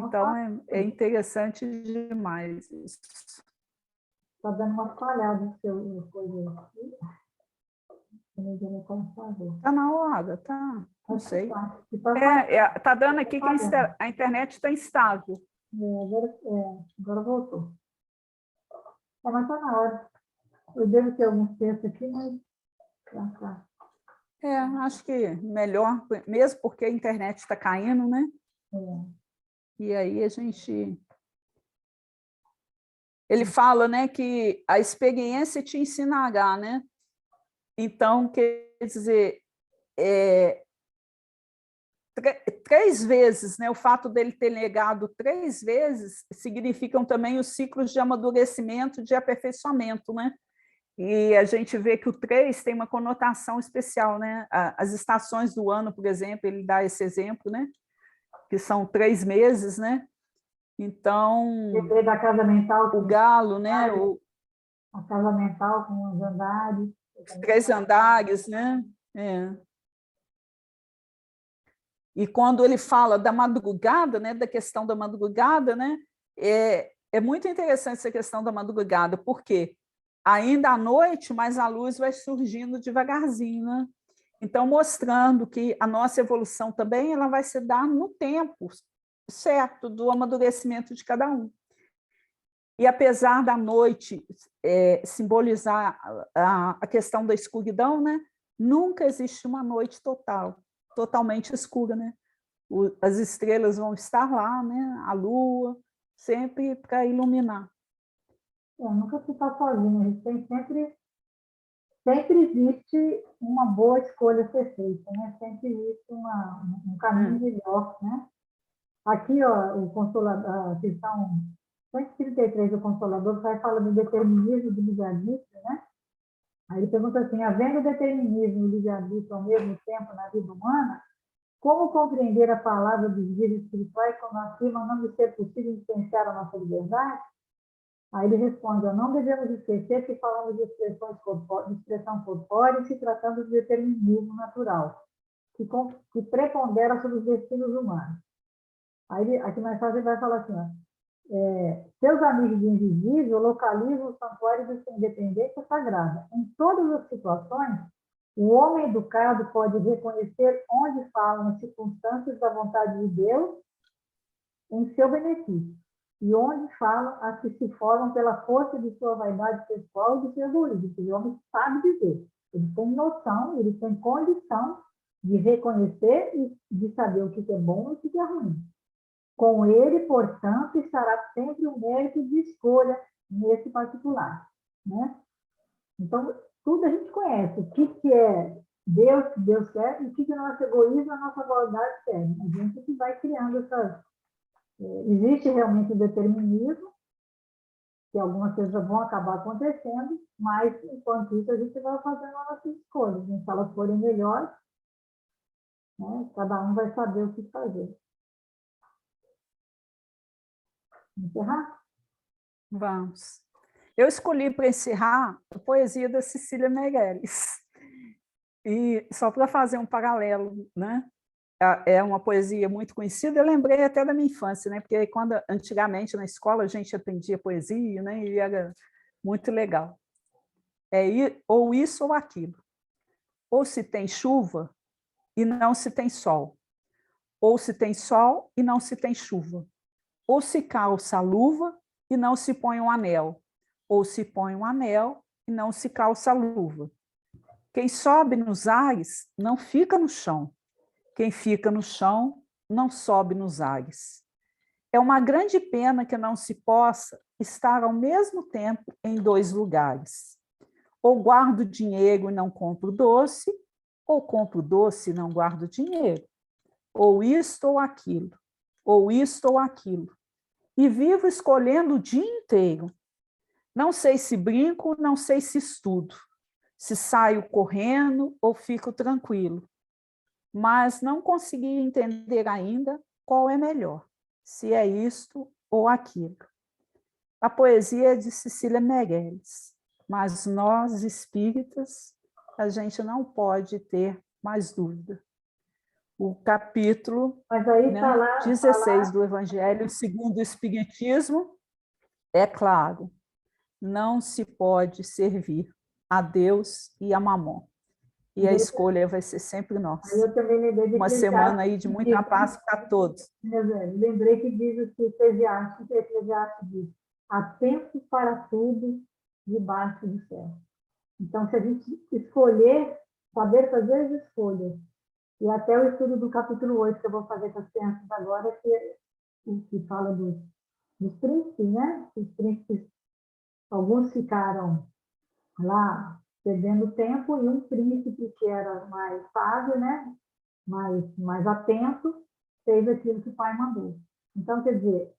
Então, é interessante demais isso. Está dando uma falhada no seu coisa aqui. Está na hora, tá? Não sei. Está Tá dando aqui que a internet está instável. Agora voltou. Mas está na hora. Eu devo ter alguns textos aqui, mas... Tá. Acho que melhor, mesmo porque a internet está caindo, né? E aí a gente... Ele fala, né, que a experiência te ensina a H, né? Então, quer dizer, 3 vezes, né? O fato dele ter negado 3 vezes significam também os ciclos de amadurecimento, de aperfeiçoamento, né? E a gente vê que o 3 tem uma conotação especial, né? As estações do ano, por exemplo, ele dá esse exemplo, né? Que são 3 meses, né? Então, da casa mental, o galo, né? A casa mental com os andares. Os 3 andares, né? E quando ele fala da madrugada, né? Da questão da madrugada, né? É muito interessante essa questão da madrugada, porque ainda à noite, mas a luz vai surgindo devagarzinho, né? Então, mostrando que a nossa evolução também ela vai se dar no tempo certo do amadurecimento de cada um. E apesar da noite simbolizar a questão da escuridão, né? Nunca existe uma noite totalmente escura, né? As estrelas vão estar lá, né? A lua, sempre para iluminar. Nunca se está sozinho, a gente tem sempre existe uma boa escolha a ser feita, né? Sempre existe um caminho melhor, né? Aqui, ó, o Consolador, a questão 133 do Consolador vai falar do determinismo do livre-arbítrio, né? Aí ele pergunta assim, havendo determinismo e livre-arbítrio ao mesmo tempo na vida humana, como compreender a palavra dos guias espirituais quando afirmam não lhe ser possível influenciar a nossa liberdade? Aí ele responde, não devemos esquecer que falamos de expressão corpórea se tratando de determinismo natural, que prepondera sobre os destinos humanos. Aí, aqui mais fácil, ele vai falar assim, seus amigos do invisível localizam o santuário da sua independência sagrada. Em todas as situações, o homem educado pode reconhecer onde falam as circunstâncias da vontade de Deus em seu benefício, e onde falam as que se formam pela força de sua vaidade pessoal e do seu egoísmo. O homem sabe dizer, ele tem noção, ele tem condição de reconhecer e de saber o que é bom e o que é ruim. Com ele, portanto, estará sempre um mérito de escolha nesse particular, né? Então, tudo a gente conhece. O que é Deus, que Deus quer, e o que é nosso egoísmo, a nossa vontade quer. A gente que vai criando essas... Existe realmente o determinismo, que algumas coisas vão acabar acontecendo, mas, enquanto isso, a gente vai fazendo as nossas escolhas. Se elas forem melhores, né? Cada um vai saber o que fazer. Encerrar? Vamos. Eu escolhi para encerrar a poesia da Cecília Meirelles. E só para fazer um paralelo, né? É uma poesia muito conhecida, eu lembrei até da minha infância, né? Porque quando antigamente na escola a gente aprendia poesia, né? E era muito legal. Ou isso ou aquilo. Ou se tem chuva e não se tem sol. Ou se tem sol e não se tem chuva. Ou se calça a luva e não se põe um anel. Ou se põe um anel e não se calça a luva. Quem sobe nos ares não fica no chão. Quem fica no chão não sobe nos ares. É uma grande pena que não se possa estar ao mesmo tempo em dois lugares. Ou guardo dinheiro e não compro doce, ou compro doce e não guardo dinheiro. Ou isto ou aquilo, ou isto ou aquilo. E vivo escolhendo o dia inteiro. Não sei se brinco, não sei se estudo, se saio correndo ou fico tranquilo. Mas não consegui entender ainda qual é melhor, se é isto ou aquilo. A poesia é de Cecília Meirelles, mas nós, espíritas, a gente não pode ter mais dúvida. O capítulo, Mas aí 16 do Evangelho segundo o Espiritismo é claro, não se pode servir a Deus e a Mamon. E a escolha vai ser sempre aí nossa. eu também lembrei de Uma semana aí de muita paz para todos. Lembrei que diz o Eclesiastes diz: há tempo para tudo debaixo do céu. Então, se a gente escolher, saber fazer as escolhas, e até o estudo do capítulo 8 que eu vou fazer com as crianças agora, que fala dos príncipes, né? Os príncipes, alguns ficaram lá perdendo tempo, e um príncipe que era mais sábio, né? mais atento, fez aquilo que o pai mandou. Então, quer dizer,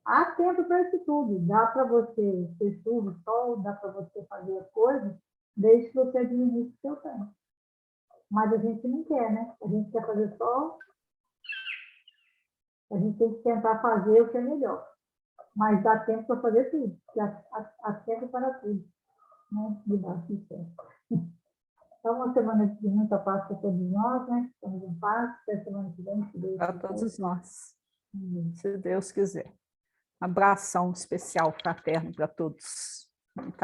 há tempo para isso tudo. Dá para você ter chuva, sol, dá para você fazer as coisas, desde que você administre o seu tempo. Mas a gente não quer, né? A gente quer fazer só, a gente tem que tentar fazer o que é melhor. Mas dá tempo para fazer tudo, porque há tempo para tudo, né? Debaixo do céu. Então, uma semana de muita paz para todos nós, né? Estamos em paz, até semana que vem, se Deus Para quiser. todos nós, se Deus quiser. Abração especial fraterno para todos.